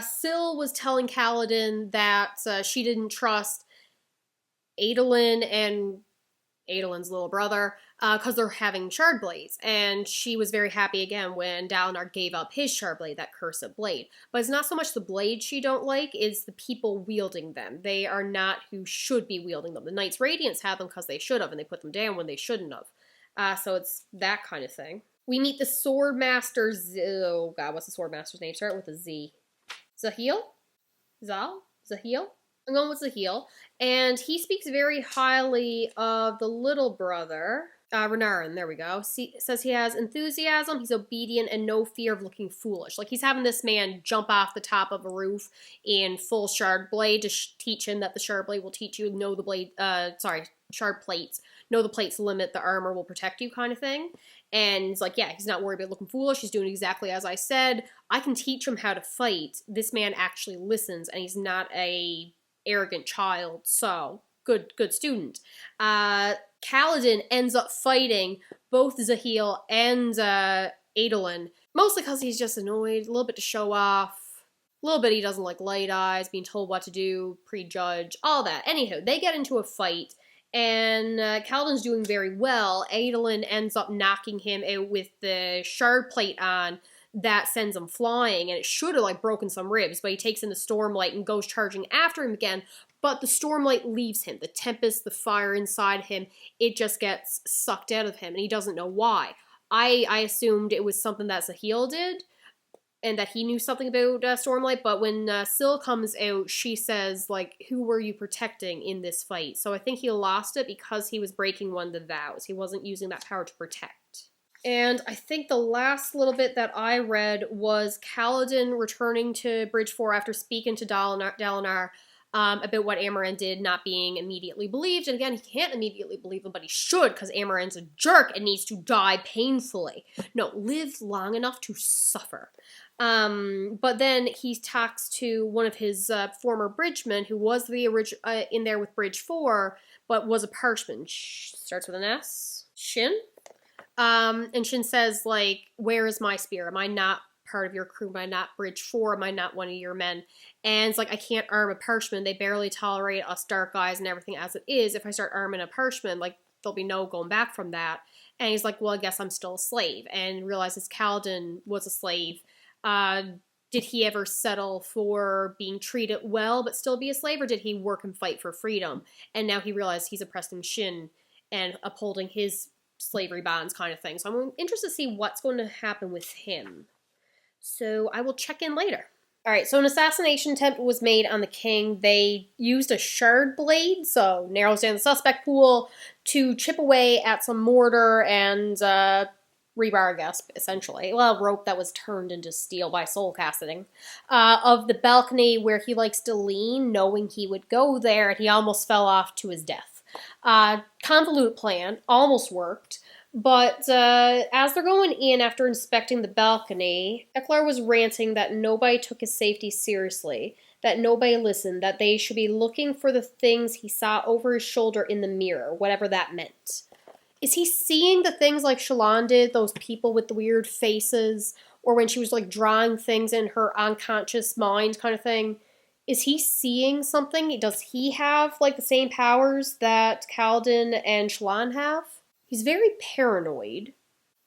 Syl was telling Kaladin that she didn't trust Adolin and Adolin's little brother, because they're having shardblades, and she was very happy again when Dalinar gave up his shardblade, that cursed blade. But it's not so much the blade she don't like, it's the people wielding them. They are not who should be wielding them. The Knights Radiance have them because they should have, and they put them down when they shouldn't have. So it's that kind of thing. We meet the Swordmaster, oh god, what's the Swordmaster's name? Start with a Z. Zahil? Zahil? I'm going with Zahil, and he speaks very highly of the little brother, Renarin, there we go. Says he has enthusiasm, he's obedient, and no fear of looking foolish. He's having this man jump off the top of a roof in full shardblade to teach him that the shardblade will teach you, shard plates. Know the plates limit, the armor will protect you kind of thing. And he's like, yeah, he's not worried about looking foolish, he's doing exactly as I said. I can teach him how to fight. This man actually listens, and he's not a arrogant child, so good student. Kaladin ends up fighting both Zahil and Adolin, mostly because he's just annoyed, a little bit to show off, a little bit he doesn't like light eyes, being told what to do, prejudge, all that. Anywho, they get into a fight, and Kaladin's doing very well. Adolin ends up knocking him out with the shard plate on, that sends him flying, and it should have broken some ribs, but he takes in the Stormlight and goes charging after him again, but the Stormlight leaves him. The Tempest, the fire inside him, it just gets sucked out of him, and he doesn't know why. I assumed it was something that Zahil did, and that he knew something about Stormlight, but when Syl comes out, she says, like, who were you protecting in this fight? So I think he lost it because he was breaking one of the vows. He wasn't using that power to protect. And I think the last little bit that I read was Kaladin returning to Bridge 4 after speaking to Dalinar about what Amaram did, not being immediately believed. And again, he can't immediately believe him, but he should, because Amaran's a jerk and needs to die painfully. No, live long enough to suffer. But then he talks to one of his former bridgemen, who was the in there with Bridge 4, but was a parshman. Starts with an S. Shin? And Shin says, like, where is my spear? Am I not part of your crew? Am I not Bridge 4? Am I not one of your men? And it's like, I can't arm a parshman. They barely tolerate us dark guys and everything as it is. If I start arming a parshman, like, there'll be no going back from that. And he's like, well, I guess I'm still a slave. And realizes Kaladin was a slave. Did he ever settle for being treated well but still be a slave? Or did he work and fight for freedom? And now he realized he's oppressing Shin and upholding his slavery bonds kind of thing. So I'm interested to see what's going to happen with him. So I will check in later. Alright, so an assassination attempt was made on the king. They used a shardblade, so narrows down the suspect pool, to chip away at some mortar and rebar, I guess, essentially. Well, rope that was turned into steel by soul casting. Of the balcony where he likes to lean, knowing he would go there, and he almost fell off to his death. Convoluted plan, almost worked, but as they're going in after inspecting the balcony, Elhokar was ranting that nobody took his safety seriously, that nobody listened, that they should be looking for the things he saw over his shoulder in the mirror, whatever that meant. Is he seeing the things like Shallan did, those people with the weird faces, or when she was like drawing things in her unconscious mind kind of thing? Is he seeing something? Does he have, like, the same powers that Kaladin and Shallan have? He's very paranoid.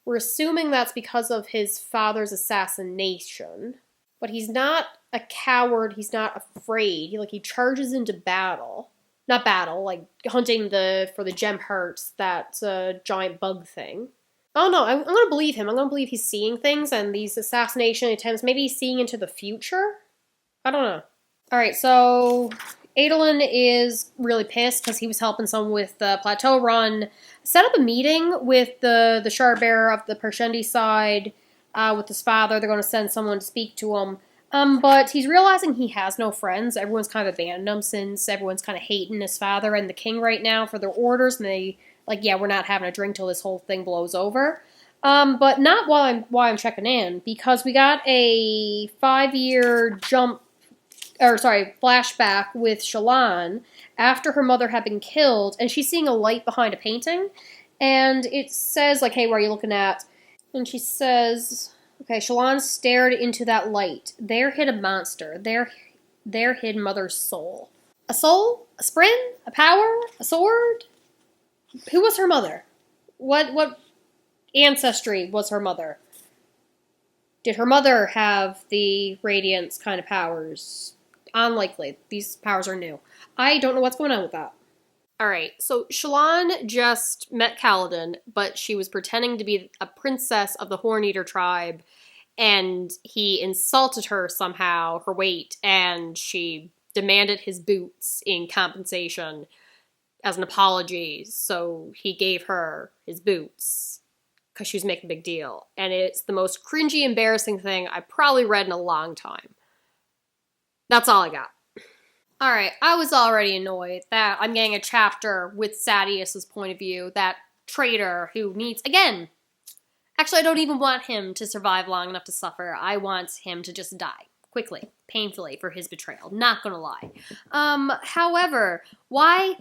We're assuming that's because of his father's assassination. But he's not a coward. He's not afraid. He charges into battle. Not battle, like, hunting for the gem hearts, that giant bug thing. Oh no, I'm gonna believe him. I'm gonna believe he's seeing things, and these assassination attempts, maybe he's seeing into the future? I don't know. Alright, so Adolin is really pissed because he was helping someone with the plateau run. Set up a meeting with the shard bearer of the parshendi side, with his father. They're going to send someone to speak to him. But he's realizing he has no friends. Everyone's kind of abandoned him since everyone's kind of hating his father and the king right now for their orders. And they, like, yeah, we're not having a drink till this whole thing blows over. But not while I'm checking in, because we got a 5-year flashback with Shallan after her mother had been killed, and she's seeing a light behind a painting, and it says, like, hey, what are you looking at? And she says, okay, Shallan stared into that light. There hid a monster. There hid Mother's soul. A soul? A spring? A power? A sword? Who was her mother? What ancestry was her mother? Did her mother have the Radiance kind of powers? Unlikely. These powers are new. I don't know what's going on with that. Alright, so Shallan just met Kaladin, but she was pretending to be a princess of the Horn-Eater tribe, and he insulted her somehow, her weight, and she demanded his boots in compensation as an apology, so he gave her his boots because she was making a big deal. And it's the most cringy, embarrassing thing I've probably read in a long time. That's all I got. Alright, I was already annoyed that I'm getting a chapter with Sadeas' point of view, that traitor who needs, again, actually I don't even want him to survive long enough to suffer. I want him to just die, quickly, painfully, for his betrayal. Not gonna lie. However, why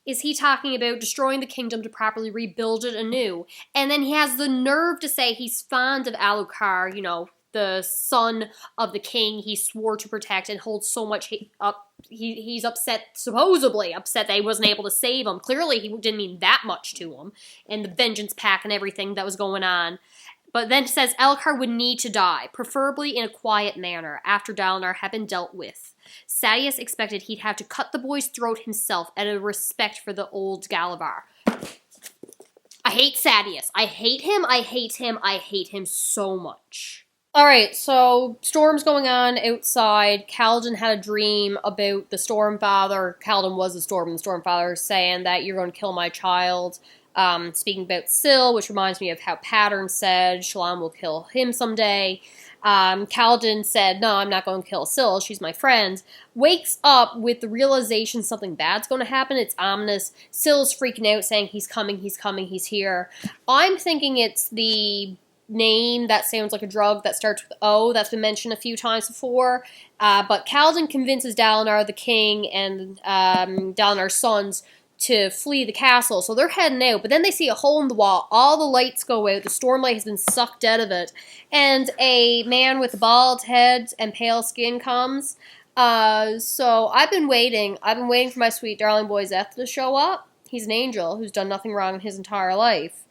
is he talking about destroying the kingdom to properly rebuild it anew? And then he has the nerve to say he's fond of Elhokar, you know, the son of the king he swore to protect and holds so much he's upset, supposedly upset that he wasn't able to save him. Clearly he didn't mean that much to him, and the vengeance pack and everything that was going on. But then says Elhokar would need to die, preferably in a quiet manner, after Dalinar had been dealt with. Sadeas expected he'd have to cut the boy's throat himself out of respect for the old Galavar. I hate Sadeas. I hate him. I hate him. I hate him so much. Alright, so storm's going on outside. Kaladin had a dream about the Stormfather. Kaladin was the Storm, and the Stormfather saying that you're going to kill my child. Speaking about Syl, which reminds me of how Pattern said Shallan will kill him someday. Kaladin said, no, I'm not going to kill Syl, she's my friend. Wakes up with the realization something bad's going to happen. It's ominous. Syl's freaking out, saying he's coming, he's here. I'm thinking it's the name that sounds like a drug that starts with O that's been mentioned a few times before. But Kaladin convinces Dalinar, the king, and Dalinar's sons to flee the castle. So they're heading out, but then they see a hole in the wall. All the lights go out. The Stormlight has been sucked out of it. And a man with a bald head and pale skin comes. So I've been waiting. I've been waiting for my sweet darling boy Szeth to show up. He's an angel who's done nothing wrong in his entire life.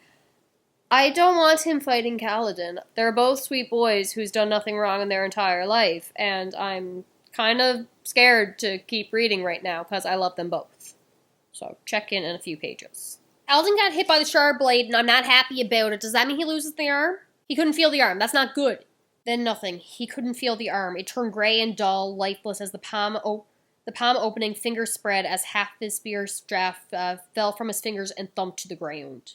I don't want him fighting Kaladin. They're both sweet boys who's done nothing wrong in their entire life, and I'm kind of scared to keep reading right now because I love them both. So check in a few pages. Kaladin got hit by the shardblade, and I'm not happy about it. Does that mean he loses the arm? He couldn't feel the arm. That's not good. Then nothing. He couldn't feel the arm. It turned gray and dull, lifeless as the palm opening, fingers spread as half his spear shaft fell from his fingers and thumped to the ground.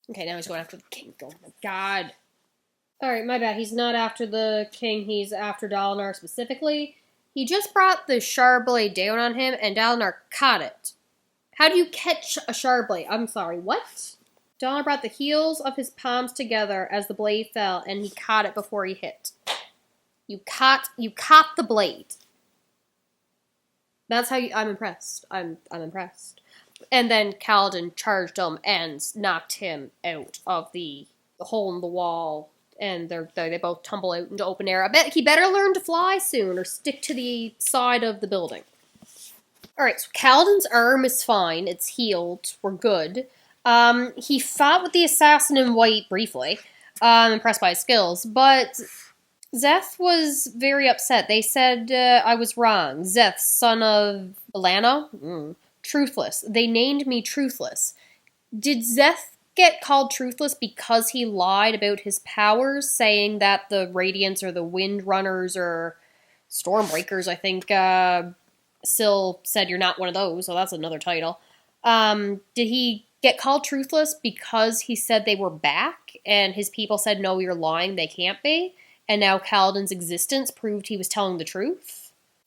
Okay, now he's going after the king. Oh my god. Alright, my bad. He's not after the king. He's after Dalinar specifically. He just brought the shardblade down on him, and Dalinar caught it. How do you catch a shardblade? I'm sorry, what? Dalinar brought the heels of his palms together as the blade fell, and he caught it before he hit. You caught the blade. That's how I'm impressed. I'm impressed. And then Kaladin charged him and knocked him out of the hole in the wall. And they both tumble out into open air. I bet he better learn to fly soon or stick to the side of the building. Alright, so Kaladin's arm is fine. It's healed. We're good. He fought with the assassin in white briefly. I'm impressed by his skills. But Szeth was very upset. They said I was wrong. Szeth, son of Elhokar? Truthless. They named me Truthless. Did Szeth get called Truthless because he lied about his powers, saying that the Radiance or the Wind Runners or Stormbreakers, I think, Syl said you're not one of those, so that's another title. Did he get called Truthless because he said they were back, and his people said, no, you're lying, they can't be, and now Kaladin's existence proved he was telling the truth?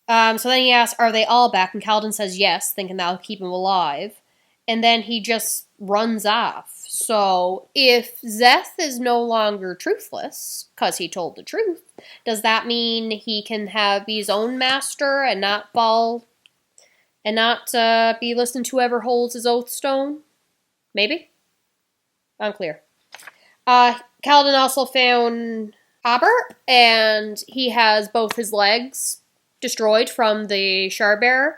So then he asks, are they all back? And Kaladin says yes, thinking that'll keep him alive. And then he just runs off. So if Szeth is no longer truthless, because he told the truth, does that mean he can be his own master and not be listening to whoever holds his oath stone? Maybe? Unclear. Kaladin also found Haber, and he has both his legs destroyed from the shardbearer,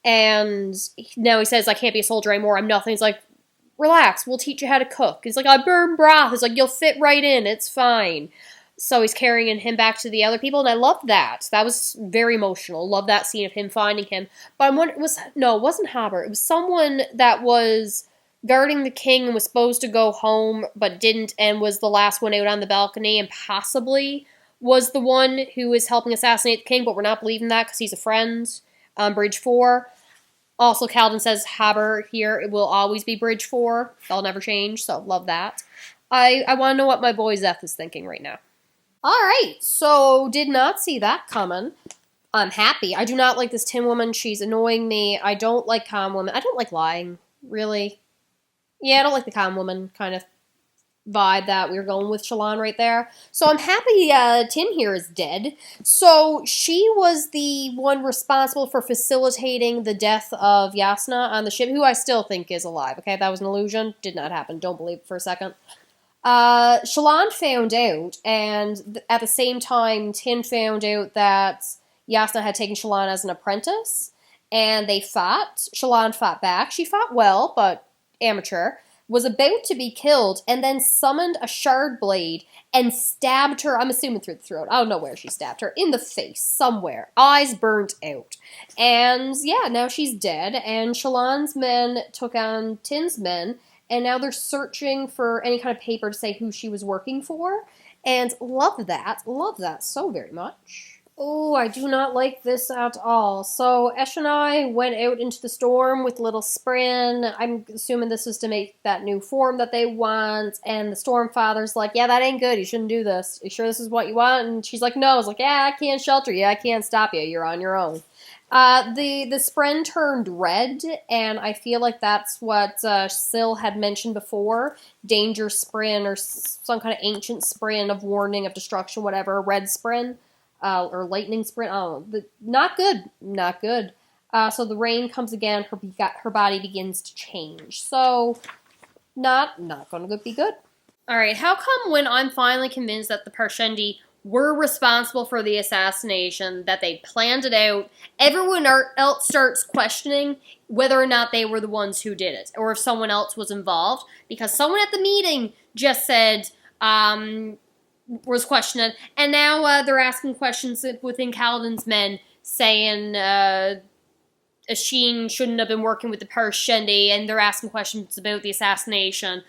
and now he says, I can't be a soldier anymore, I'm nothing. He's like, relax, we'll teach you how to cook. He's like, I burn broth. He's like, you'll fit right in, it's fine. So he's carrying him back to the other people, and I loved that. That was very emotional. Love that scene of him finding him. But I'm wondering, it wasn't Haber. It was someone that was guarding the king and was supposed to go home, but didn't, and was the last one out on the balcony, and possibly was the one who was helping assassinate the king, but we're not believing that because he's a friend. Bridge 4. Also, Kaladin says Haber here, it will always be Bridge 4. They'll never change, so love that. I want to know what my boy Szeth is thinking right now. Alright, so did not see that coming. I'm happy. I do not like this Tin woman. She's annoying me. I don't like calm women. I don't like lying, really. Yeah, I don't like the calm woman kind of vibe that we were going with Shallan right there. So I'm happy Tin here is dead. So she was the one responsible for facilitating the death of Yasna on the ship, who I still think is alive. Okay, that was an illusion. Did not happen. Don't believe it for a second. Shallan found out, and at the same time, Tin found out that Yasna had taken Shallan as an apprentice, and they fought. Shallan fought back. She fought well, but amateur. Was about to be killed, and then summoned a shardblade and stabbed her, I'm assuming through the throat, I don't know where she stabbed her, in the face, somewhere. Eyes burnt out. And yeah, now she's dead, and Shallan's men took on Tin's men, and now they're searching for any kind of paper to say who she was working for. And love that so very much. Oh, I do not like this at all. So Eshonai went out into the storm with little Sprin. I'm assuming this is to make that new form that they want. And the Stormfather's like, yeah, that ain't good. You shouldn't do this. Are you sure this is what you want? And she's like, no. It's like, yeah, I can't shelter you. I can't stop you. You're on your own. The Spren turned red, and I feel like that's what Syl had mentioned before. Danger Spren, or some kind of ancient Spren of warning, of destruction, whatever. Red Spren. Or lightning sprint. Oh, not good. Not good. So the rain comes again. Her body begins to change. So not going to be good. All right. How come when I'm finally convinced that the parshendi were responsible for the assassination, that they planned it out, everyone else starts questioning whether or not they were the ones who did it, or if someone else was involved? Because someone at the meeting just said, was questioning, and now they're asking questions within Kaladin's men, saying Shin shouldn't have been working with the parshendi, and they're asking questions about the assassination.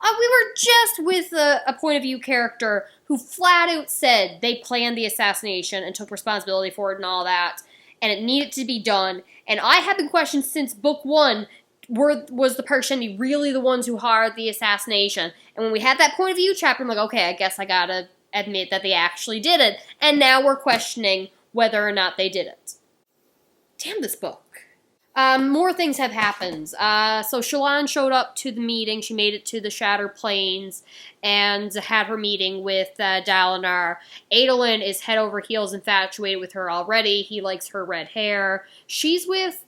We were just with a point of view character who flat out said they planned the assassination and took responsibility for it and all that, and it needed to be done. And I have been questioned since book 1, was the parshendi really the ones who hired the assassination? And when we had that point of view chapter, I'm like, okay, I guess I gotta admit that they actually did it. And now we're questioning whether or not they did it. Damn this book. More things have happened. So Shallan showed up to the meeting. She made it to the Shattered Plains and had her meeting with Dalinar. Adolin is head over heels infatuated with her already. He likes her red hair. She's with...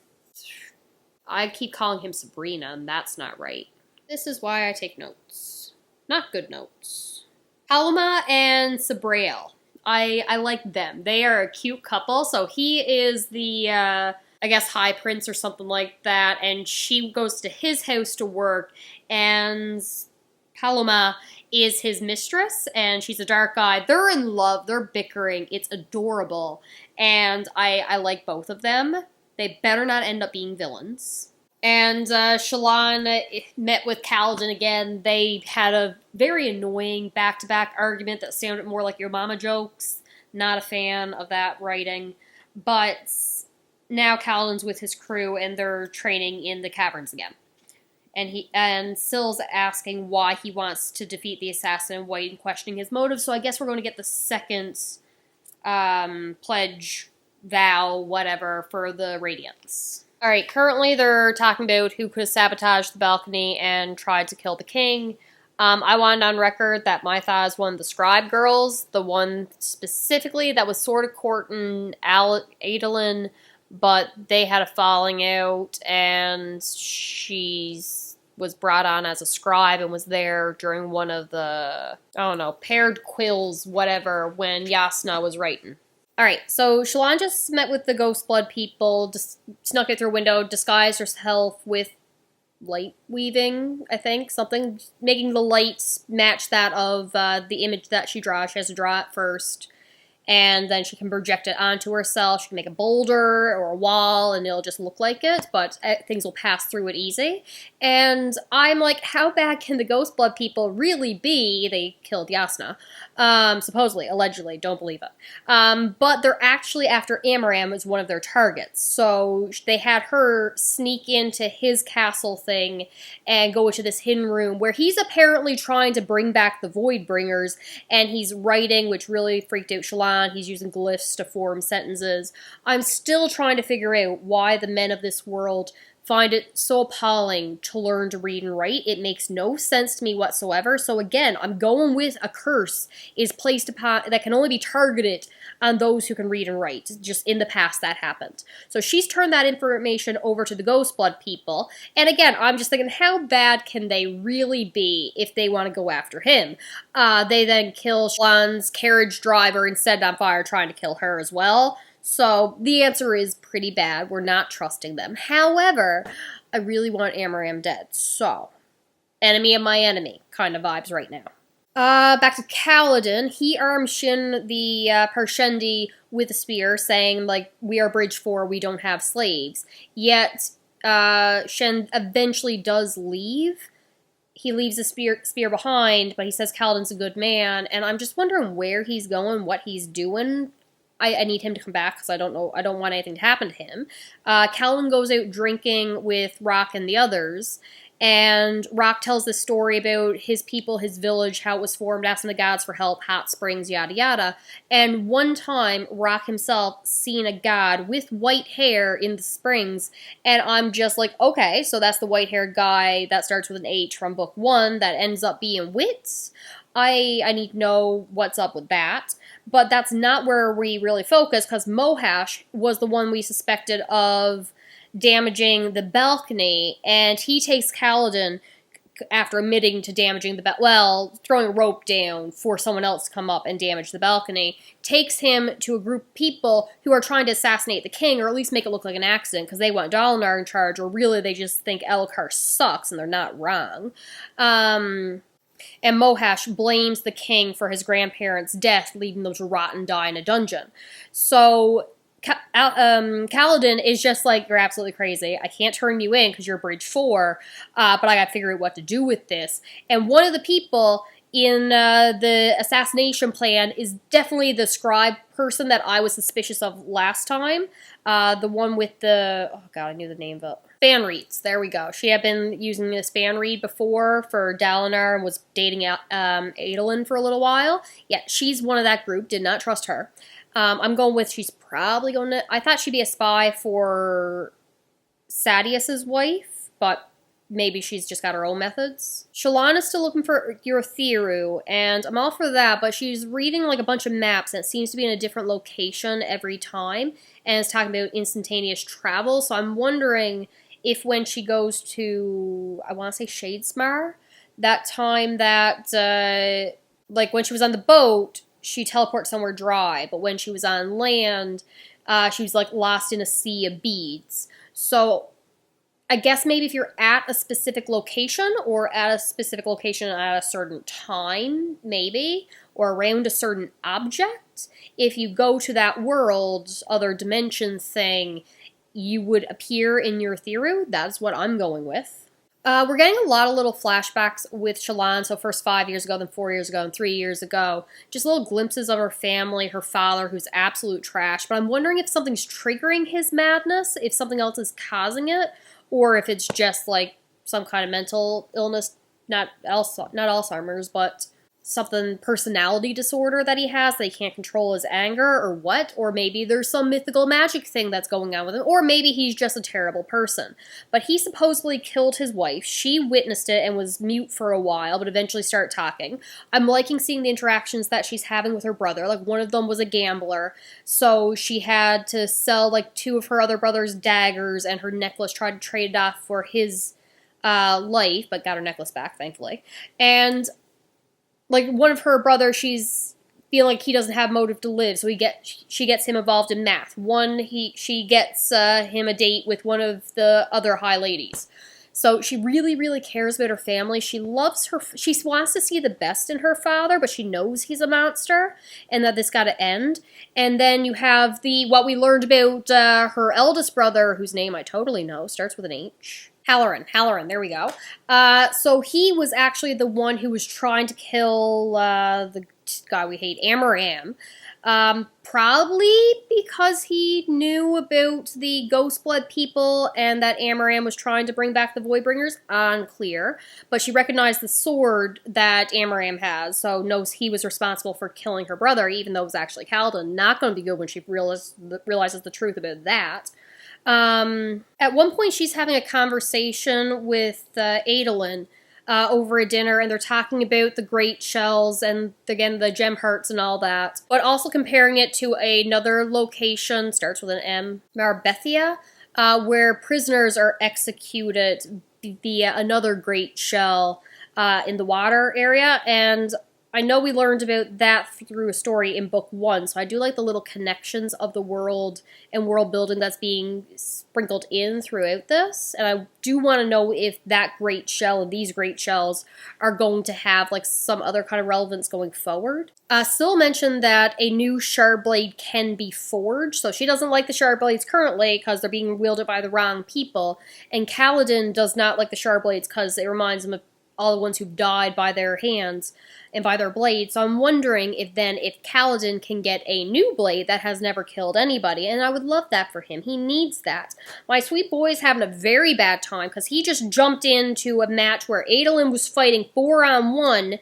I keep calling him Sabrina, and that's not right. This is why I take notes. Not good notes. Paloma and Sebarial. I like them. They are a cute couple. So he is the, I guess, High Prince or something like that, and she goes to his house to work, and Paloma is his mistress, and she's a dark eye. They're in love. They're bickering. It's adorable, and I like both of them. They better not end up being villains. And Shallan met with Kaladin again. They had a very annoying back-to-back argument that sounded more like your mama jokes. Not a fan of that writing. But now Kaladin's with his crew, and they're training in the caverns again. And Syl's asking why he wants to defeat the assassin and White and questioning his motives. So I guess we're going to get the second pledge, vow, whatever, for the Radiance. Alright, currently they're talking about who could sabotage the balcony and tried to kill the king. I wanted on record that my thought is one of the scribe girls, the one specifically that was sort of courting Adolin, but they had a falling out, and she was brought on as a scribe and was there during one of the, I don't know, paired quills, whatever, when Yasna was writing. Alright, so Shallan just met with the Ghost Blood people, just snuck it through a window, disguised herself with light weaving, I think, something, making the lights match that of the image that she draws. She has to draw it first, and then she can project it onto herself. She can make a boulder or a wall, and it'll just look like it, but things will pass through it easy. And I'm like, how bad can the Ghost Blood people really be? They killed Yasna. Supposedly, allegedly, don't believe it. But they're actually after Amaram as one of their targets. So they had her sneak into his castle thing and go into this hidden room where he's apparently trying to bring back the Voidbringers, and he's writing, which really freaked out Shallan. He's using glyphs to form sentences. I'm still trying to figure out why the men of this world find it so appalling to learn to read and write. It makes no sense to me whatsoever. So again, I'm going with a curse is placed upon that can only be targeted on those who can read and write. Just in the past that happened. So she's turned that information over to the Ghost Blood people. And again, I'm just thinking, how bad can they really be if they want to go after him? They then kill Shallan's carriage driver and set it on fire, trying to kill her as well. So the answer is pretty bad. We're not trusting them. However, I really want Amaram dead. So, enemy of my enemy kind of vibes right now. Back to Kaladin. He arms Shin, the parshendi, with a spear, saying, like, we are Bridge 4, we don't have slaves. Yet, Shen eventually does leave, he leaves the spear behind, but he says Kaladin's a good man, and I'm just wondering where he's going, what he's doing. I need him to come back because I don't know. I don't want anything to happen to him. Kaladin goes out drinking with Rock and the others, and Rock tells this story about his people, his village, how it was formed, asking the gods for help, hot springs, yada yada. And one time, Rock himself seen a god with white hair in the springs, and I'm just like, okay, so that's the white-haired guy that starts with an H from book 1 that ends up being Wits. I need to know what's up with that. But that's not where we really focus, because Mohash was the one we suspected of damaging the balcony, and he takes Kaladin after admitting to damaging throwing a rope down for someone else to come up and damage the balcony, takes him to a group of people who are trying to assassinate the king, or at least make it look like an accident, because they want Dalinar in charge, or really they just think Elhokar sucks, and they're not wrong. And Mohash blames the king for his grandparents' death, leaving them to rot and die in a dungeon. So Kaladin is just like, you're absolutely crazy. I can't turn you in because you're Bridge 4, but I gotta figure out what to do with this. And one of the people in the assassination plan is definitely the scribe person that I was suspicious of last time. The one with the, oh god, I knew the name of it. Fan reads, there we go. She had been using this fan read before for Dalinar and was dating Adolin for a little while. Yeah, she's one of that group, did not trust her. I'm going with she's probably going to... I thought she'd be a spy for Sadeas' wife, but maybe she's just got her own methods. Shallan is still looking for urithiru, and I'm all for that, but she's reading like a bunch of maps, and it seems to be in a different location every time, and it's talking about instantaneous travel, so I'm wondering if when she goes to, I want to say Shadesmar, that time that, like when she was on the boat, she teleports somewhere dry, but when she was on land, she was like lost in a sea of beads. So I guess maybe if you're at a specific location, or at a specific location at a certain time, maybe, or around a certain object, if you go to that world, other dimension thing, you would appear in urithiru. That's what I'm going with. We're getting a lot of little flashbacks with Shallan, so first 5 years ago, then 4 years ago, and 3 years ago. Just little glimpses of her family, her father, who's absolute trash. But I'm wondering if something's triggering his madness, if something else is causing it, or if it's just like some kind of mental illness, not Alzheimer's, but something, personality disorder that he has, that he can't control his anger, or what, or maybe there's some mythical magic thing that's going on with him, or maybe he's just a terrible person. But he supposedly killed his wife. She witnessed it and was mute for a while, but eventually started talking. I'm liking seeing the interactions that she's having with her brother. Like, one of them was a gambler, so she had to sell like 2 of her other brother's daggers and her necklace, tried to trade it off for his life, but got her necklace back, thankfully. And like, one of her brothers, she's feeling like he doesn't have motive to live, so she gets him involved in math. She gets him a date with one of the other high ladies. So she really, really cares about her family. She loves she wants to see the best in her father, but she knows he's a monster, and that this gotta end. And then you have what we learned about her eldest brother, whose name I totally know, starts with an H. Halloran, there we go. So he was actually the one who was trying to kill the guy we hate, Amaram. Probably because he knew about the Ghostblood people and that Amaram was trying to bring back the Voidbringers. Unclear. But she recognized the sword that Amaram has, so knows he was responsible for killing her brother, even though it was actually Kaladin. Not going to be good when she realizes the truth about that. At one point, she's having a conversation with Adolin over a dinner, and they're talking about the great shells and, again, the gem hearts and all that, but also comparing it to another location, starts with an M, Marbethia, where prisoners are executed via another great shell in the water area, and I know we learned about that through a story in book 1, so I do like the little connections of the world and world building that's being sprinkled in throughout this, and I do want to know if that great shell and these great shells are going to have like some other kind of relevance going forward. Syl mentioned that a new shardblade can be forged, so she doesn't like the shardblades currently because they're being wielded by the wrong people, and Kaladin does not like the shardblades because it reminds him of all the ones who've died by their hands and by their blades. So I'm wondering if Kaladin can get a new blade that has never killed anybody, and I would love that for him. He needs that. My sweet boy's having a very bad time because he just jumped into a match where Adolin was fighting 4-on-1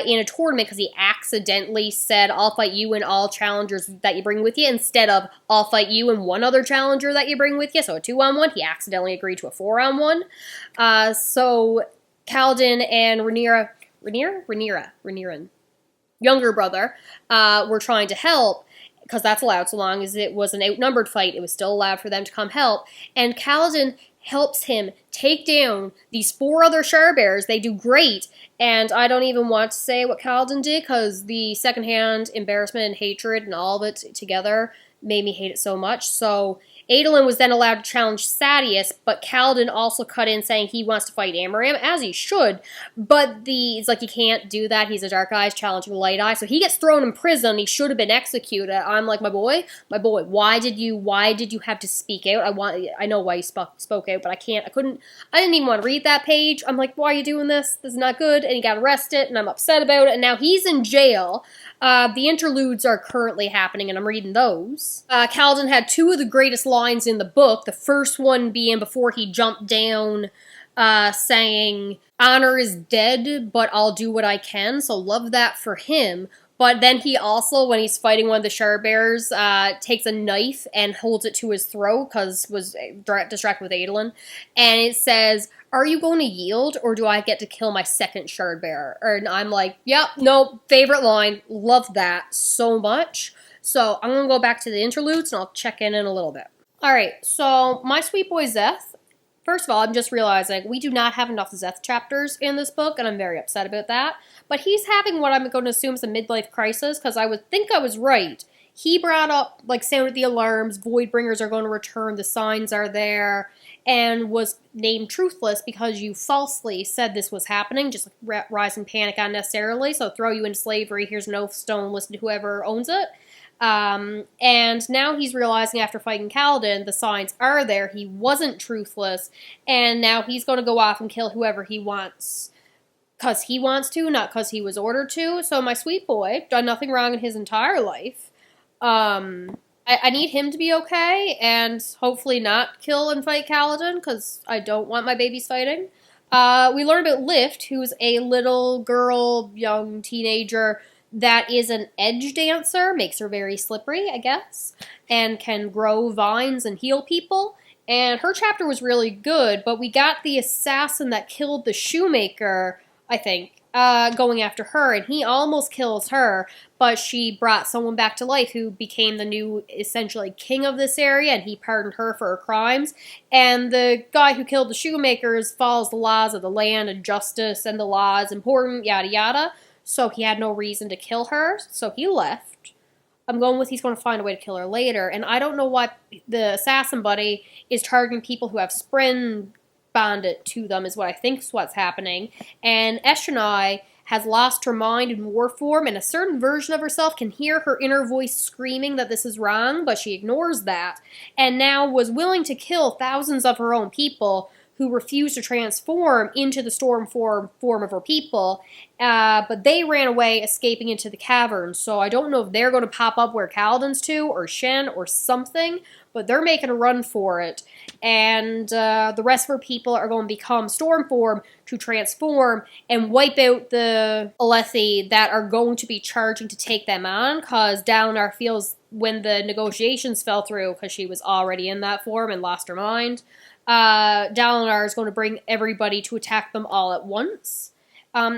in a tournament because he accidentally said, I'll fight you and all challengers that you bring with you, instead of, I'll fight you and one other challenger that you bring with you. So a 2-on-1, he accidentally agreed to a 4-on-1. So Kaladin and Rhaenyra, younger brother, were trying to help, because that's allowed so long as it was an outnumbered fight. It was still allowed for them to come help. And Kaladin helps him take down these 4 other Shardbearers. They do great, and I don't even want to say what Kaladin did, because the secondhand embarrassment and hatred and all of it together made me hate it so much. So Adolin was then allowed to challenge Sadeas, but Kaladin also cut in saying he wants to fight Amaram, as he should, but it's like, he can't do that. He's a Dark Eyes challenging Light Eye, so he gets thrown in prison. He should have been executed. I'm like, my boy, why did you have to speak out? I know why you spoke out, but I didn't even want to read that page. I'm like, why are you doing this? This is not good, and he got arrested, and I'm upset about it, and now he's in jail. The interludes are currently happening, and I'm reading those. Kaladin had 2 of the greatest lines in the book. The first one being before he jumped down, saying, honor is dead, but I'll do what I can. So love that for him. But then he also, when he's fighting one of the Shardbearers, takes a knife and holds it to his throat, because was distracted with Adolin. And it says, are you going to yield, or do I get to kill my second Shardbearer? And I'm like, yep, no, favorite line. Love that so much. So I'm going to go back to the interludes, and I'll check in a little bit. Alright, so my sweet boy Szeth, first of all, I'm just realizing we do not have enough Szeth chapters in this book, and I'm very upset about that. But he's having what I'm going to assume is a midlife crisis, because I would think I was right. He brought up, like, sounded the alarms, Voidbringers are going to return, the signs are there, and was named Truthless because you falsely said this was happening, just like rise in panic unnecessarily, so throw you into slavery, here's an oath stone, listen to whoever owns it. And now he's realizing after fighting Kaladin, the signs are there, he wasn't truthless, and now he's going to go off and kill whoever he wants. Because he wants to, not because he was ordered to. So my sweet boy, done nothing wrong in his entire life. I need him to be okay, and hopefully not kill and fight Kaladin, because I don't want my babies fighting. We learn about Lift, who's a little girl, young teenager, that is an edge dancer, makes her very slippery, I guess, and can grow vines and heal people. And her chapter was really good, but we got the assassin that killed the shoemaker, I think, going after her, and he almost kills her, but she brought someone back to life who became the new, essentially, king of this area, and he pardoned her for her crimes. And the guy who killed the shoemakers follows the laws of the land and justice, and the law is important, yada yada. So he had no reason to kill her, so he left. I'm going with he's going to find a way to kill her later, and I don't know why the assassin buddy is targeting people who have Spren bonded to them, is what I think is what's happening. And Eshonai has lost her mind in war form, and a certain version of herself can hear her inner voice screaming that this is wrong, but she ignores that, and now was willing to kill thousands of her own people who refused to transform into the storm form of her people, but they ran away, escaping into the caverns. So I don't know if they're going to pop up where Kaladin's to, or Shen, or something, but they're making a run for it. And the rest of her people are going to become storm form to transform and wipe out the Alethi that are going to be charging to take them on, because Dalinar feels when the negotiations fell through, because she was already in that form and lost her mind, Dalinar is going to bring everybody to attack them all at once.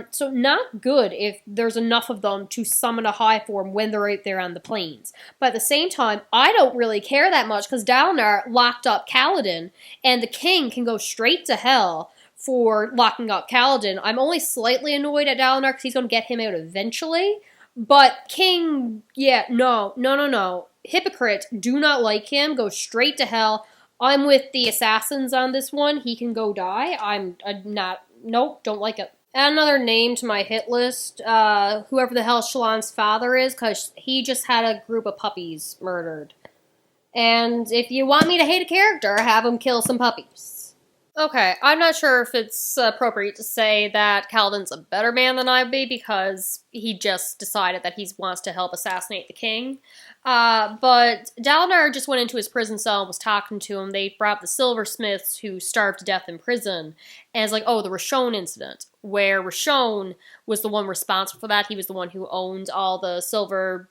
So not good if there's enough of them to summon a high form when they're out there on the plains. But at the same time, I don't really care that much, because Dalinar locked up Kaladin, and the king can go straight to hell for locking up Kaladin. I'm only slightly annoyed at Dalinar because he's going to get him out eventually. But King, yeah, no. Hypocrite, do not like him, go straight to hell. I'm with the assassins on this one. He can go die. I'm not, nope, don't like it. Add another name to my hit list, whoever the hell Shallan's father is, because he just had a group of puppies murdered. And if you want me to hate a character, have him kill some puppies. Okay, I'm not sure if it's appropriate to say that Kaladin's a better man than I'd be because he just decided that he wants to help assassinate the king. But Dalinar just went into his prison cell and was talking to him. They brought the silversmiths who starved to death in prison. And it's like, oh, the Rashon incident, where Rashon was the one responsible for that. He was the one who owned all the silver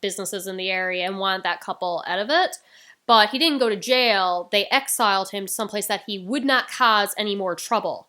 businesses in the area and wanted that couple out of it. But he didn't go to jail. They exiled him to someplace that he would not cause any more trouble.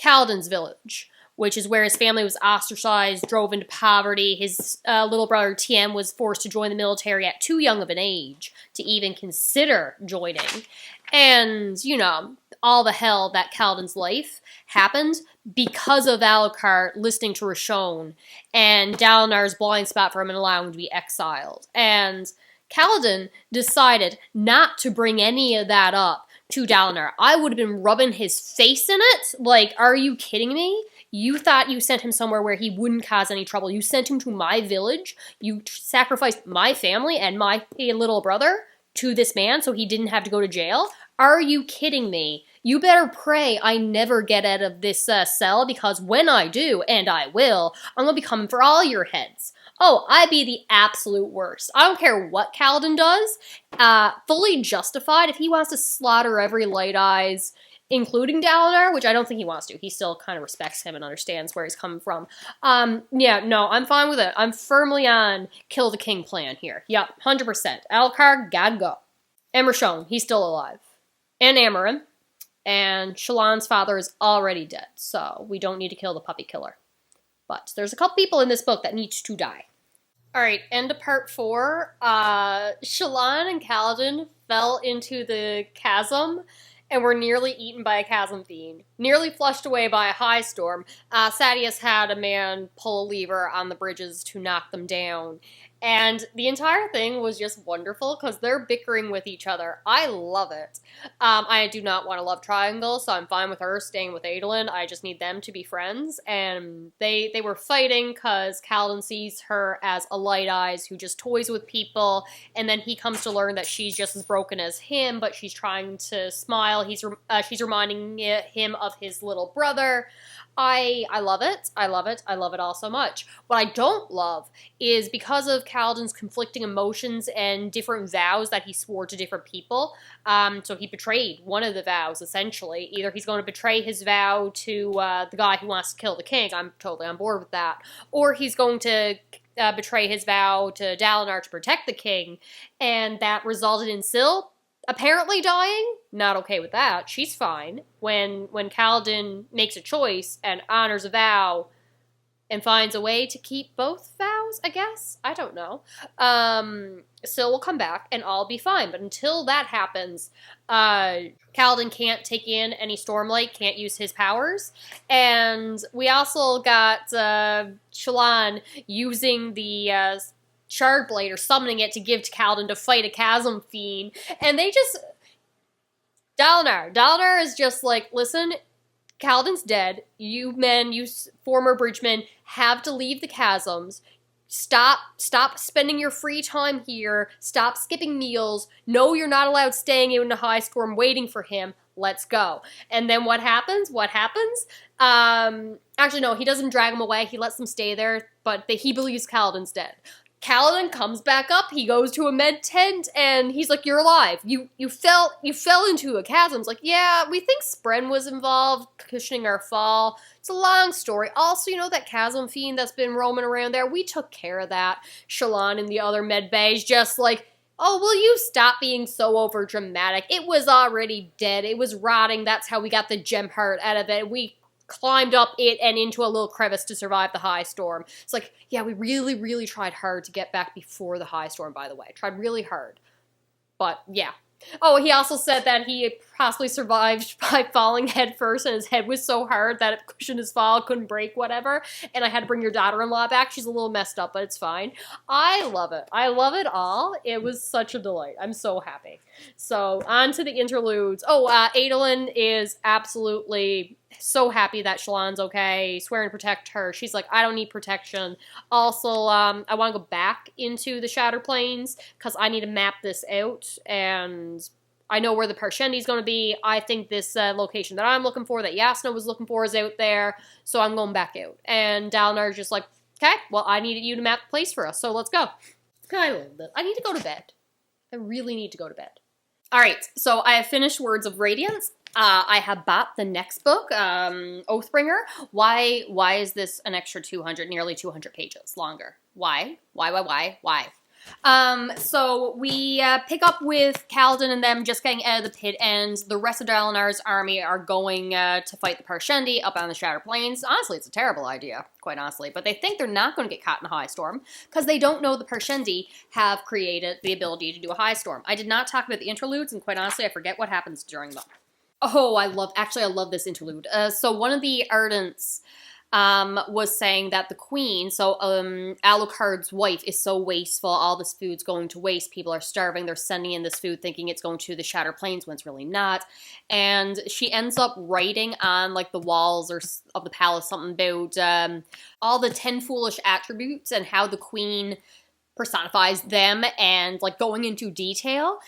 Kaladin's village, which is where his family was ostracized, drove into poverty. His little brother Tien was forced to join the military at too young of an age to even consider joining. And, you know, all the hell that Kaladin's life happened because of Elhokar listening to Rashon and Dalinar's blind spot for him and allowing him to be exiled. And Kaladin decided not to bring any of that up to Dalinar. I would have been rubbing his face in it. Like, are you kidding me? You thought you sent him somewhere where he wouldn't cause any trouble. You sent him to my village. You sacrificed my family and my little brother to this man so he didn't have to go to jail. Are you kidding me? You better pray I never get out of this cell, because when I do, and I will, I'm going to be coming for all your heads. Oh, I'd be the absolute worst. I don't care what Kaladin does. Fully justified if he wants to slaughter every Light Eyes, including Dalinar, which I don't think he wants to. He still kind of respects him and understands where he's coming from. Yeah, no, I'm fine with it. I'm firmly on kill the king plan here. Yep, 100%. Elhokar, gotta go. And Rashon, he's still alive. And Amaram. And Shallan's father is already dead, so we don't need to kill the puppy killer. But there's a couple people in this book that need to die. Alright, end of part 4. Shallan and Kaladin fell into the chasm and were nearly eaten by a chasm fiend. Nearly flushed away by a high storm. Sadeas had a man pull a lever on the bridges to knock them down. And the entire thing was just wonderful because they're bickering with each other. I love it. I do not want a love triangle, so I'm fine with her staying with Adolin. I just need them to be friends. And they were fighting because Kaladin sees her as a Light Eyes who just toys with people. And then he comes to learn that she's just as broken as him, but she's trying to smile. She's reminding him of his little brother. I love it. I love it. I love it all so much. What I don't love is because of Kaladin's conflicting emotions and different vows that he swore to different people. So he betrayed one of the vows, essentially. Either he's going to betray his vow to the guy who wants to kill the king. I'm totally on board with that. Or he's going to betray his vow to Dalinar to protect the king. And that resulted in Syl apparently dying. Not okay with that. She's fine. When Kaladin makes a choice and honors a vow and finds a way to keep both vows, I guess? I don't know. Syl will come back and all be fine. But until that happens, Kaladin can't take in any Stormlight, can't use his powers. And we also got Shallan using the shardblade or summoning it to give to Kaladin to fight a chasm fiend. And they just... Dalinar is just like, listen, Kaladin's dead. You men, you former bridgemen, have to leave the chasms. Stop spending your free time here. Stop skipping meals. No, you're not allowed staying in a high storm waiting for him. Let's go. And then what happens? Actually, no, he doesn't drag him away. He lets them stay there, but he believes Kaladin's dead. Kaladin comes back up, he goes to a med tent, and he's like, you're alive. You fell into a chasm. It's like, yeah, we think Spren was involved, cushioning our fall. It's a long story. Also, you know that chasm fiend that's been roaming around there? We took care of that. Shallan and the other med bays just like, oh, will you stop being so over dramatic? It was already dead. It was rotting. That's how we got the gem heart out of it. We climbed up it and into a little crevice to survive the high storm. It's like, yeah, we really, really tried hard to get back before the high storm, by the way. Tried really hard. But, yeah. Oh, he also said that he possibly survived by falling head first, and his head was so hard that it cushioned his fall, couldn't break, whatever. And I had to bring your daughter-in-law back. She's a little messed up, but it's fine. I love it. I love it all. It was such a delight. I'm so happy. So, on to the interludes. Oh, Adolin is absolutely so happy that Shallan's okay, swearing to protect her. She's like, I don't need protection. Also, I want to go back into the Shattered Plains because I need to map this out, and I know where the parshendi is going to be. I think this location that I'm looking for, that Yasna was looking for, is out there, so I'm going back out. And Dalinar's just like, okay, well, I needed you to map the place for us, so let's go. I love this. I need to go to bed. I really need to go to bed. All right, so I have finished Words of Radiance. I have bought the next book, Oathbringer. Why is this an extra 200, nearly 200 pages longer? Why? So we pick up with Kaladin and them just getting out of the pit, and the rest of Dalinar's army are going to fight the Parshendi up on the Shattered Plains. Honestly, it's a terrible idea, quite honestly, but they think they're not going to get caught in a high storm because they don't know the Parshendi have created the ability to do a high storm. I did not talk about the interludes, and quite honestly, I forget what happens during them. Oh, I love this interlude. So one of the Ardents was saying that the queen, so Elhokar's wife, is so wasteful. All this food's going to waste. People are starving. They're sending in this food thinking it's going to the Shattered Plains when it's really not. And she ends up writing on like the walls of the palace something about all the 10 foolish attributes and how the queen personifies them, and like going into detail.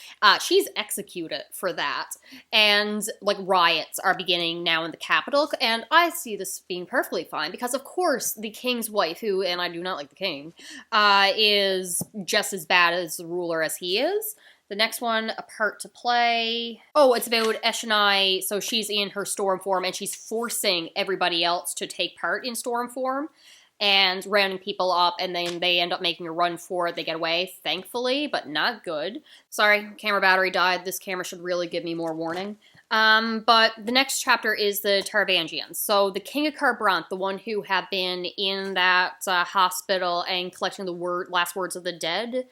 She's executed for that, and like riots are beginning now in the capital, and I see this being perfectly fine because of course the king's wife, who, and I do not like the king, is just as bad as the ruler as he is. The next one, A Part to Play. Oh, it's about Eshonai. So she's in her storm form and she's forcing everybody else to take part in storm form and rounding people up, and then they end up making a run for it. They get away, thankfully, but not good. Sorry, camera battery died. This camera should really give me more warning. But the next chapter is the Taravangians. So the King of Kharbranth, the one who had been in that hospital and collecting the last words of the dead,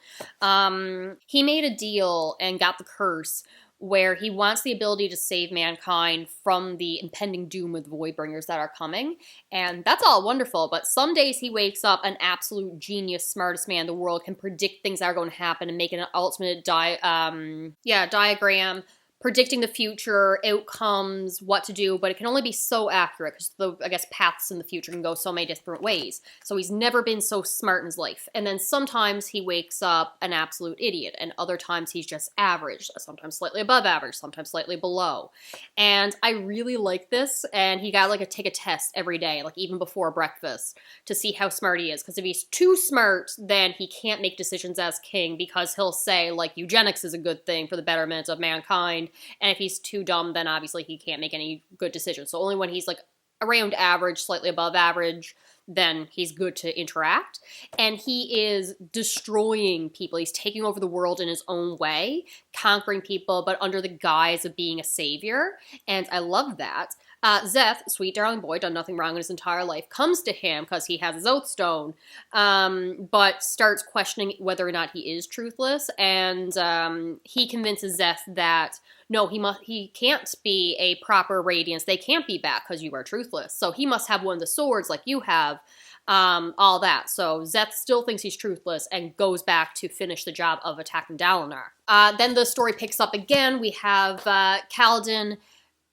he made a deal and got the curse where he wants the ability to save mankind from the impending doom of the Voidbringers that are coming. And that's all wonderful, but some days he wakes up an absolute genius, smartest man in the world, can predict things that are going to happen and make an ultimate diagram, predicting the future, outcomes, what to do, but it can only be so accurate because I guess paths in the future can go so many different ways. So he's never been so smart in his life. And then sometimes he wakes up an absolute idiot, and other times he's just average, sometimes slightly above average, sometimes slightly below. And I really like this, and he got like take a test every day, like even before breakfast, to see how smart he is. Because if he's too smart, then he can't make decisions as king, because he'll say like eugenics is a good thing for the betterment of mankind. And if he's too dumb, then obviously he can't make any good decisions. So only when he's like around average, slightly above average, then he's good to interact. And he is destroying people. He's taking over the world in his own way, conquering people, but under the guise of being a savior. And I love that. Szeth, sweet darling boy, done nothing wrong in his entire life, comes to him because he has his oath stone, but starts questioning whether or not he is truthless, and he convinces Szeth that no, he can't be a proper Radiance. They can't be back because you are truthless. So he must have one of the swords like you have, all that. So Szeth still thinks he's truthless and goes back to finish the job of attacking Dalinar. Then the story picks up again. We have Kaladin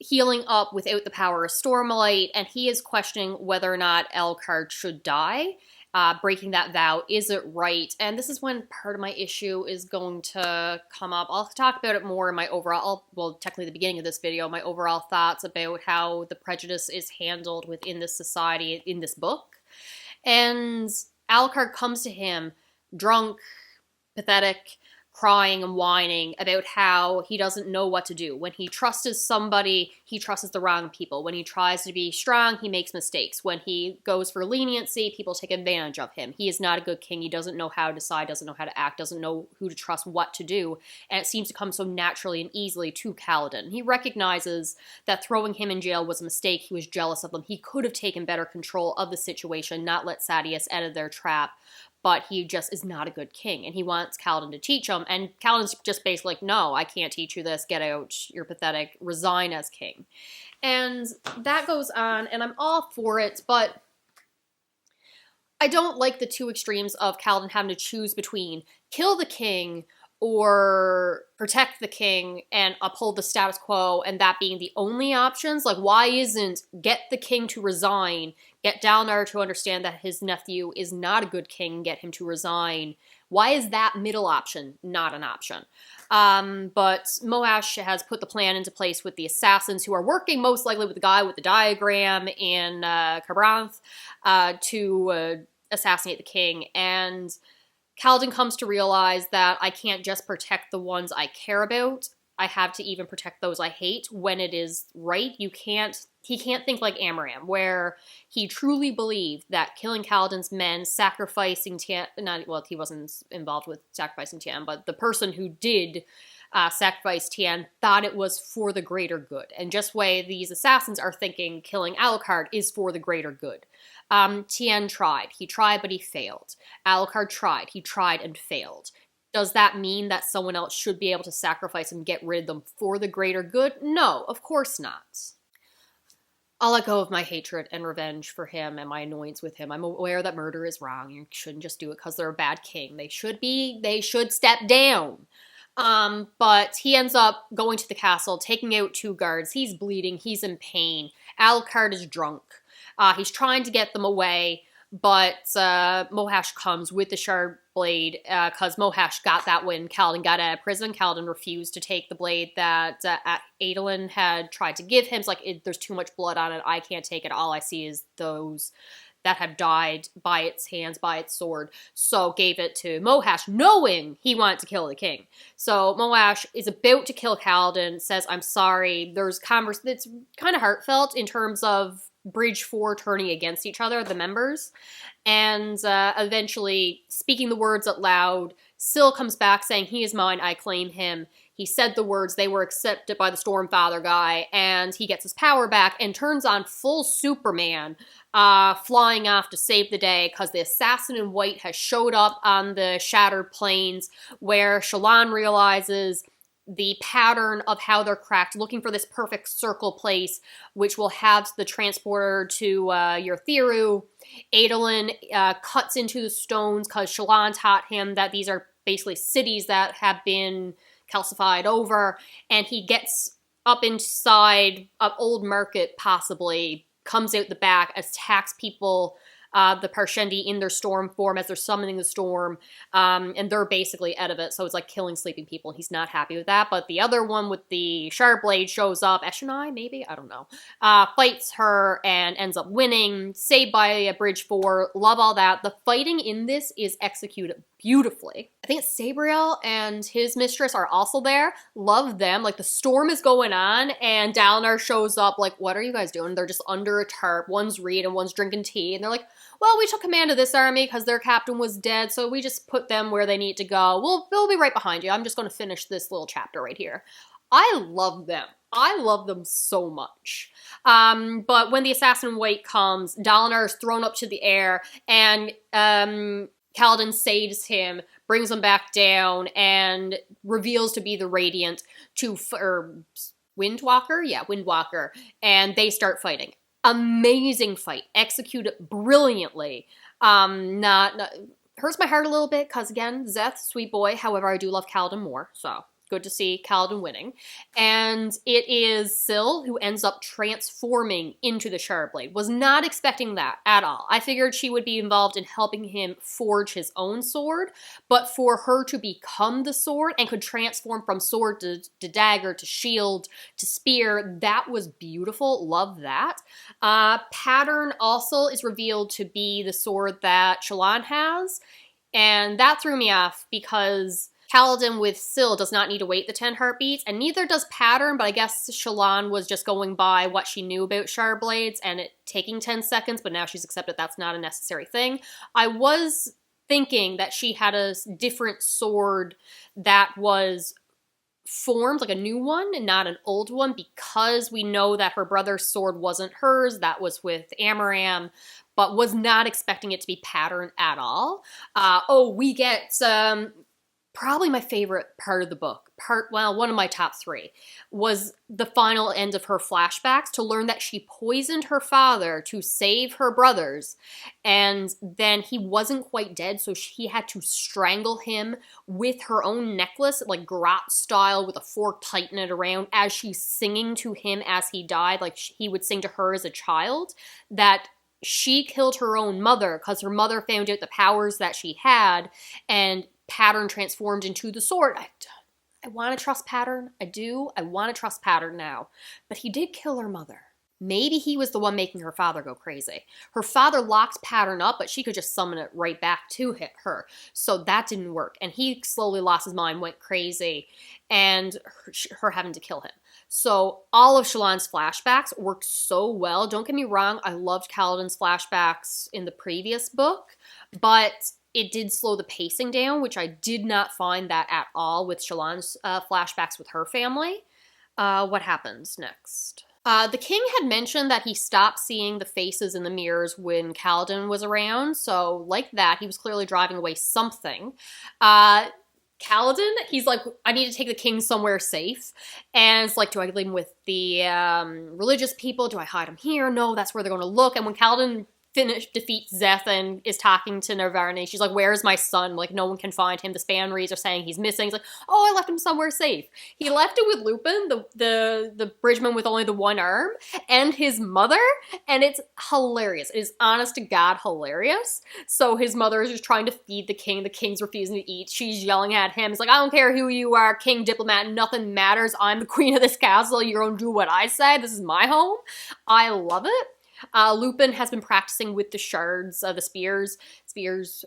healing up without the power of Stormlight, and he is questioning whether or not Elhokar should die. Breaking that vow, is it right? And this is when part of my issue is going to come up. I'll talk about it more in my overall, well, technically the beginning of this video, my overall thoughts about how the prejudice is handled within this society in this book. And Elhokar comes to him drunk, pathetic, crying and whining about how he doesn't know what to do. When he trusts somebody, he trusts the wrong people. When he tries to be strong, he makes mistakes. When he goes for leniency, people take advantage of him. He is not a good king. He doesn't know how to decide, doesn't know how to act, doesn't know who to trust, what to do. And it seems to come so naturally and easily to Kaladin. He recognizes that throwing him in jail was a mistake. He was jealous of them. He could have taken better control of the situation, not let Sadeas out of their trap. But he just is not a good king, and he wants Kaladin to teach him, and Kaladin's just basically like, no, I can't teach you this, get out, you're pathetic, resign as king. And that goes on, and I'm all for it, but I don't like the two extremes of Kaladin having to choose between kill the king or protect the king and uphold the status quo, and that being the only options. Like, why isn't get the king to resign, get Dalinar to understand that his nephew is not a good king, get him to resign, Why is that middle option not an option? But Moash has put the plan into place with the assassins, who are working most likely with the guy with the diagram in Kharbranth to assassinate the king. And Kaladin comes to realize that I can't just protect the ones I care about. I have to even protect those I hate when it is right. He can't think like Amaram, where he truly believed that killing Kaladin's men, sacrificing Tian, he wasn't involved with sacrificing Tian, but the person who did sacrifice Tian thought it was for the greater good. And just way these assassins are thinking killing Elhokar is for the greater good. Tian tried. He tried, but he failed. Elhokar tried. He tried and failed. Does that mean that someone else should be able to sacrifice and get rid of them for the greater good? No, of course not. I'll let go of my hatred and revenge for him and my annoyance with him. I'm aware that murder is wrong. You shouldn't just do it because they're a bad king. They should step down. But he ends up going to the castle, taking out 2 guards. He's bleeding. He's in pain. Elhokar is drunk. He's trying to get them away, but Moash comes with the shardblade because Moash got that when Kaladin got out of prison. Kaladin refused to take the blade that Adolin had tried to give him. It's like, there's too much blood on it. I can't take it. All I see is those that have died by its hands, by its sword. So gave it to Moash, knowing he wanted to kill the king. So Moash is about to kill Kaladin, says, I'm sorry. There's it's kind of heartfelt in terms of Bridge 4 turning against each other, the members, and eventually speaking the words out loud. Syl comes back saying, he is mine, I claim him. He said the words, they were accepted by the Stormfather guy, and he gets his power back and turns on full Superman, flying off to save the day because the assassin in white has showed up on the Shattered Plains, where Shallan realizes the pattern of how they're cracked, looking for this perfect circle place, which will have the transporter to urithiru. Adolin cuts into the stones because Shallan taught him that these are basically cities that have been calcified over, and he gets up inside an old market, possibly, comes out the back, attacks people, the parshendi in their storm form as they're summoning the storm, and they're basically out of it, so it's like killing sleeping people, and he's not happy with that. But the other one with the shardblade shows up, Eshonai, maybe? I don't know. Fights her and ends up winning, saved by a Bridge 4, love all that. The fighting in this is executed beautifully. I think it's Sebarial and his mistress are also there. Love them. Like, the storm is going on, and dalinar shows up, like, what are you guys doing? They're just under a tarp. One's reading, one's drinking tea, and they're like, well, we took command of this army because their captain was dead, so we just put them where they need to go. We'll be right behind you. I'm just going to finish this little chapter right here. I love them. I love them so much. But when the assassin in white comes, dalinar is thrown up to the air, and Kaladin saves him, brings him back down, and reveals to be the Radiant Windwalker? Yeah, Windwalker. And they start fighting. Amazing fight. Executed brilliantly. Hurts my heart a little bit, because again, Szeth, sweet boy. However, I do love Kaladin more, so good to see Kaladin winning. And it is Syl who ends up transforming into the Shardblade. Was not expecting that at all. I figured she would be involved in helping him forge his own sword, but for her to become the sword and could transform from sword to dagger to shield to spear, that was beautiful. Love that. Pattern also is revealed to be the sword that Shallan has, and that threw me off because Kaladin with Syl does not need to wait the 10 heartbeats, and neither does Pattern, but I guess Shallan was just going by what she knew about Shardblades and it taking 10 seconds, but now she's accepted that's not a necessary thing. I was thinking that she had a different sword that was formed, like a new one and not an old one, because we know that her brother's sword wasn't hers, that was with Amaram, but was not expecting it to be Pattern at all. We get probably my favorite part of the book, one of my top 3, was the final end of her flashbacks, to learn that she poisoned her father to save her brothers, and then he wasn't quite dead, so he had to strangle him with her own necklace, like Grot style, with a fork, tighten it around, as she's singing to him as he died, like he would sing to her as a child, that she killed her own mother because her mother found out the powers that she had and Pattern transformed into the sword. I want to trust Pattern. I do. I want to trust Pattern now. But he did kill her mother. Maybe he was the one making her father go crazy. Her father locked Pattern up, but she could just summon it right back to her. So that didn't work. And he slowly lost his mind, went crazy, and her having to kill him. So all of Shallan's flashbacks worked so well. Don't get me wrong, I loved Kaladin's flashbacks in the previous book, but it did slow the pacing down, which I did not find that at all with Shallan's flashbacks with her family. What happens next? The king had mentioned that he stopped seeing the faces in the mirrors when Kaladin was around, so like that, he was clearly driving away something. Kaladin, he's like, I need to take the king somewhere safe, and it's like, do I leave him with the religious people? Do I hide him here? No, that's where they're going to look. And when Kaladin defeats Szeth and is talking to Navarre, she's like, where's my son? Like, no one can find him. The Spanreeds are saying he's missing. He's like, oh, I left him somewhere safe. He left it with Lopen, the bridgeman with only the one arm, and his mother, and it's hilarious. It is honest to God hilarious. So his mother is just trying to feed the king. The king's refusing to eat. She's yelling at him. It's like, I don't care who you are, king, diplomat, nothing matters. I'm the queen of this castle. You're gonna do what I say. This is my home. I love it. Lopen has been practicing with the shards, the spears,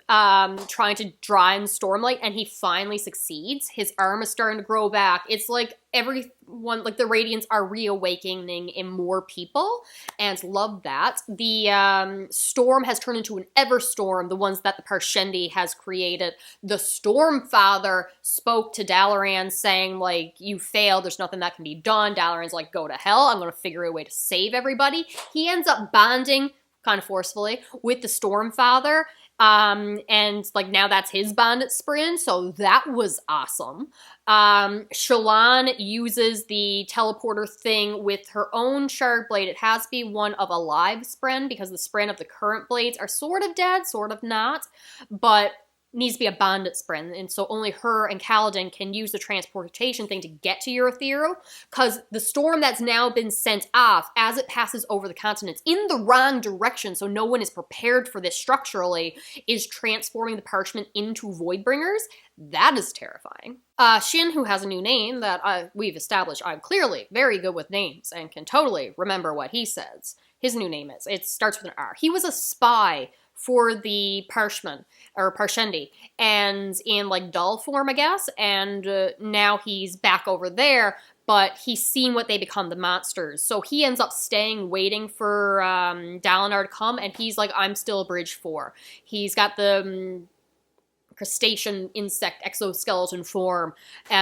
trying to draw in Stormlight, and he finally succeeds. His arm is starting to grow back. It's like everyone, like the Radiants are reawakening in more people, and love that. The storm has turned into an Everstorm, the ones that the Parshendi has created. The Stormfather spoke to Dalinar saying, like, you failed, there's nothing that can be done. Daliran's like, go to hell, I'm gonna figure a way to save everybody. He ends up bonding, kind of forcefully, with the Stormfather, and like now that's his bond sprint, so that was awesome. Shallan uses the teleporter thing with her own shardblade. It has to be one of a live spren because the spren of the current blades are sort of dead, sort of not, but needs to be a bonded spren, and so only her and Kaladin can use the transportation thing to get to urithiru, because the storm that's now been sent off as it passes over the continents in the wrong direction, so no one is prepared for this structurally, is transforming the parchment into Voidbringers. That is terrifying. Shin, who has a new name that we've established, I'm clearly very good with names and can totally remember what he says. His new name is. It starts with an R. He was a spy for the Parshendi, and in like dull form, I guess, and now he's back over there, but he's seen what they become, the monsters. So he ends up staying, waiting for Dalinar to come, and he's like, I'm still Bridge 4. He's got the crustacean insect exoskeleton form,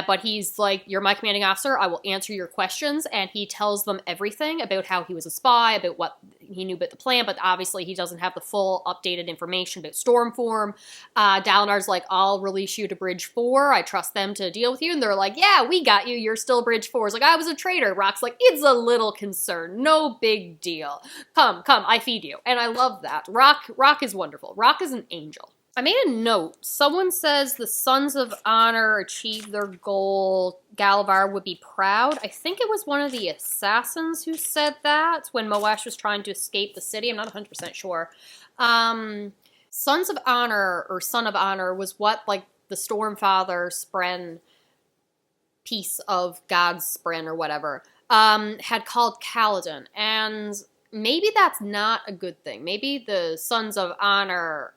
but he's like, you're my commanding officer, I will answer your questions, and he tells them everything about how he was a spy, about what he knew about the plan, but obviously he doesn't have the full updated information about Stormform. Dalinar's like, I'll release you to Bridge 4, I trust them to deal with you, and they're like, yeah, we got you, you're still Bridge 4. It's like, I was a traitor. Rock's like, it's a little concern, no big deal. Come, I feed you. And I love that. Rock is wonderful. Rock is an angel. I made a note. Someone says the Sons of Honor achieved their goal. Galavar would be proud. I think it was one of the assassins who said that when Moesh was trying to escape the city. I'm not 100% sure. Sons of Honor, or Son of Honor, was what, like, the Stormfather spren, piece of God's spren or whatever, had called Kaladin. And maybe that's not a good thing. Maybe the Sons of Honor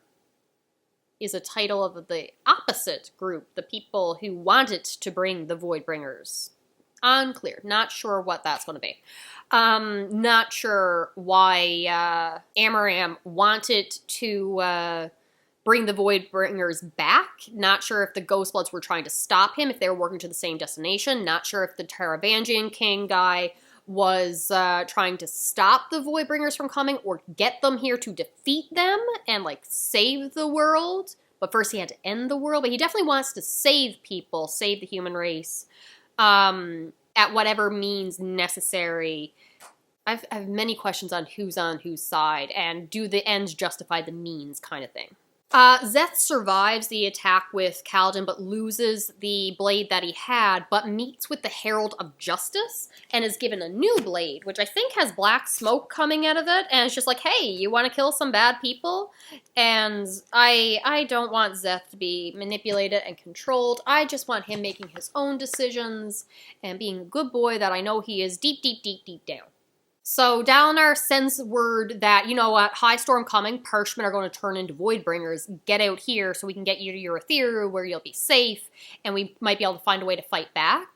is a title of the opposite group, the people who wanted to bring the Voidbringers. Unclear. Not sure what that's going to be. Not sure why Amaram wanted to bring the Voidbringers back. Not sure if the Ghostbloods were trying to stop him, if they were working to the same destination. Not sure if the Taravangian King guy was trying to stop the Voidbringers from coming or get them here to defeat them and, like, save the world. But first he had to end the world. But he definitely wants to save people, save the human race, at whatever means necessary. I have many questions on whose side, and do the ends justify the means kind of thing. Szeth survives the attack with Kaladin, but loses the blade that he had, but meets with the Herald of Justice, and is given a new blade, which I think has black smoke coming out of it, and it's just like, hey, you want to kill some bad people? And I don't want Szeth to be manipulated and controlled. I just want him making his own decisions, and being a good boy that I know he is deep, deep, deep, deep down. So Dalinar sends word that, you know what, high storm coming, Parshmen are going to turn into Voidbringers, get out here so we can get you to urithiru where you'll be safe, and we might be able to find a way to fight back.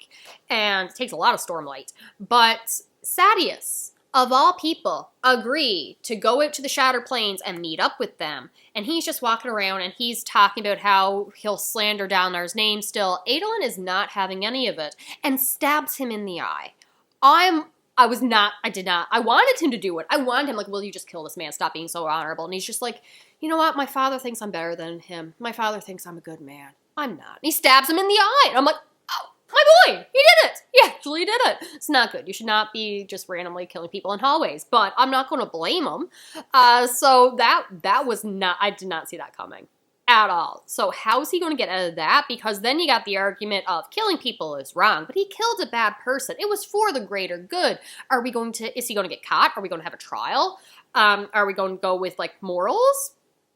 And it takes a lot of Stormlight. But Sadeas, of all people, agree to go out to the Shattered Plains and meet up with them. And he's just walking around and he's talking about how he'll slander Dalinar's name still. Adolin is not having any of it and stabs him in the eye. I wanted him to do it. I wanted him, like, will you just kill this man? Stop being so honorable. And he's just like, you know what? My father thinks I'm better than him. My father thinks I'm a good man. I'm not. And he stabs him in the eye. And I'm like, oh, my boy, he did it. He actually did it. It's not good. You should not be just randomly killing people in hallways. But I'm not going to blame him. So that was not, I did not see that coming. At all. So how is he going to get out of that? Because then you got the argument of killing people is wrong, but he killed a bad person. It was for the greater good. Is he going to get caught? Are we going to have a trial? Are we going to go with, like, morals?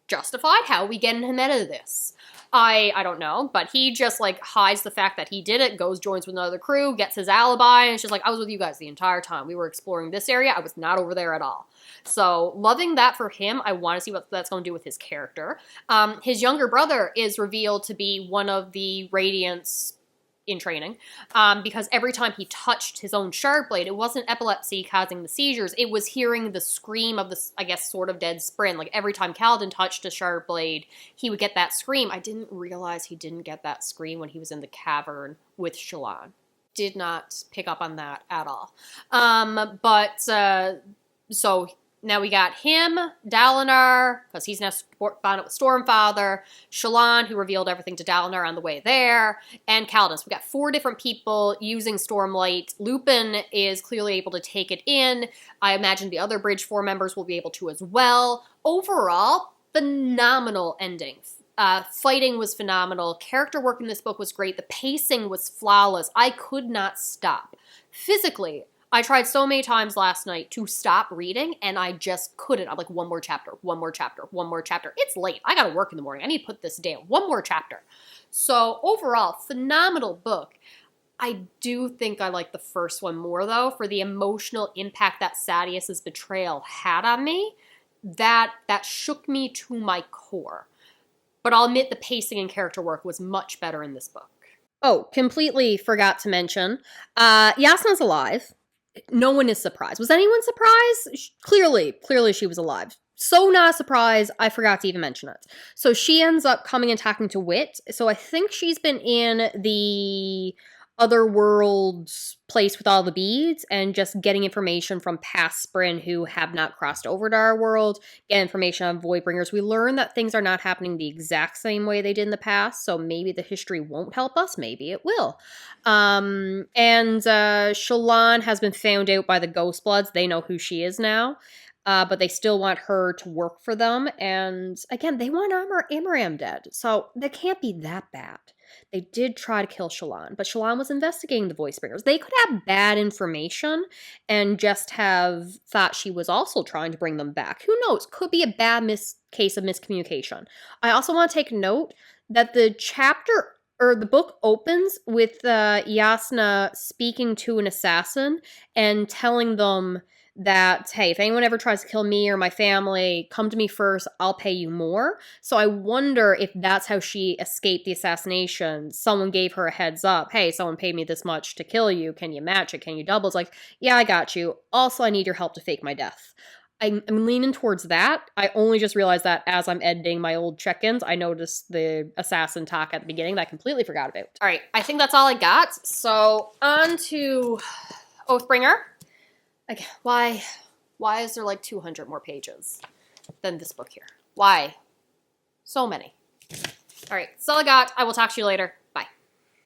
Justified? How are we getting him out of this? I don't know, but he just, like, hides the fact that he did it, goes, joins with another crew, gets his alibi, and it's just like, I was with you guys the entire time. We were exploring this area. I was not over there at all. So, loving that for him. I want to see what that's going to do with his character. His younger brother is revealed to be one of the Radiance in training, because every time he touched his own shardblade, it wasn't epilepsy causing the seizures, it was hearing the scream of this, I guess, sort of dead Sprin. Like, every time Kaladin touched a shardblade, he would get that scream. I didn't realize he didn't get that scream when he was in the cavern with Shallan. Did not pick up on that at all. So now we got him, Dalinar, because he's now bound up with Stormfather, Shallan, who revealed everything to Dalinar on the way there, and Kaladin. So we got 4 different people using Stormlight. Lopen is clearly able to take it in. I imagine the other Bridge 4 members will be able to as well. Overall, phenomenal ending. Fighting was phenomenal. Character work in this book was great. The pacing was flawless. I could not stop. Physically, I tried so many times last night to stop reading, and I just couldn't. I'm like, one more chapter, one more chapter, one more chapter. It's late. I gotta work in the morning. I need to put this down. One more chapter. So overall, phenomenal book. I do think I like the first one more, though, for the emotional impact that Sadeas' betrayal had on me. That shook me to my core. But I'll admit the pacing and character work was much better in this book. Oh, completely forgot to mention, Yasna's alive. No one is surprised. Was anyone surprised? Clearly she was alive. So not a surprise, I forgot to even mention it. So she ends up coming and talking to Wit. So I think she's been in the other world's place with all the beads and just getting information from past Sprin who have not crossed over to our world, get information on Voidbringers. We learn that things are not happening the exact same way they did in the past, so maybe the history won't help us, maybe it will. Shallan has been found out by the Ghostbloods. They know who she is now. But they still want her to work for them. And again, they want Amaram dead. So they can't be that bad. They did try to kill Shallan, but Shallan was investigating the Voicebringers. They could have bad information and just have thought she was also trying to bring them back. Who knows? Could be a bad case of miscommunication. I also want to take note that the book opens with Yasna speaking to an assassin and telling them that, hey, if anyone ever tries to kill me or my family, come to me first, I'll pay you more. So I wonder if that's how she escaped the assassination. Someone gave her a heads up. Hey, someone paid me this much to kill you. Can you match it? Can you double? It's like, yeah, I got you. Also, I need your help to fake my death. I'm leaning towards that. I only just realized that as I'm editing my old check-ins, I noticed the assassin talk at the beginning that I completely forgot about. All right, I think that's all I got. So on to Oathbringer. Like, why is there like 200 more pages than this book here? Why? So many. All right, that's all I got. I will talk to you later.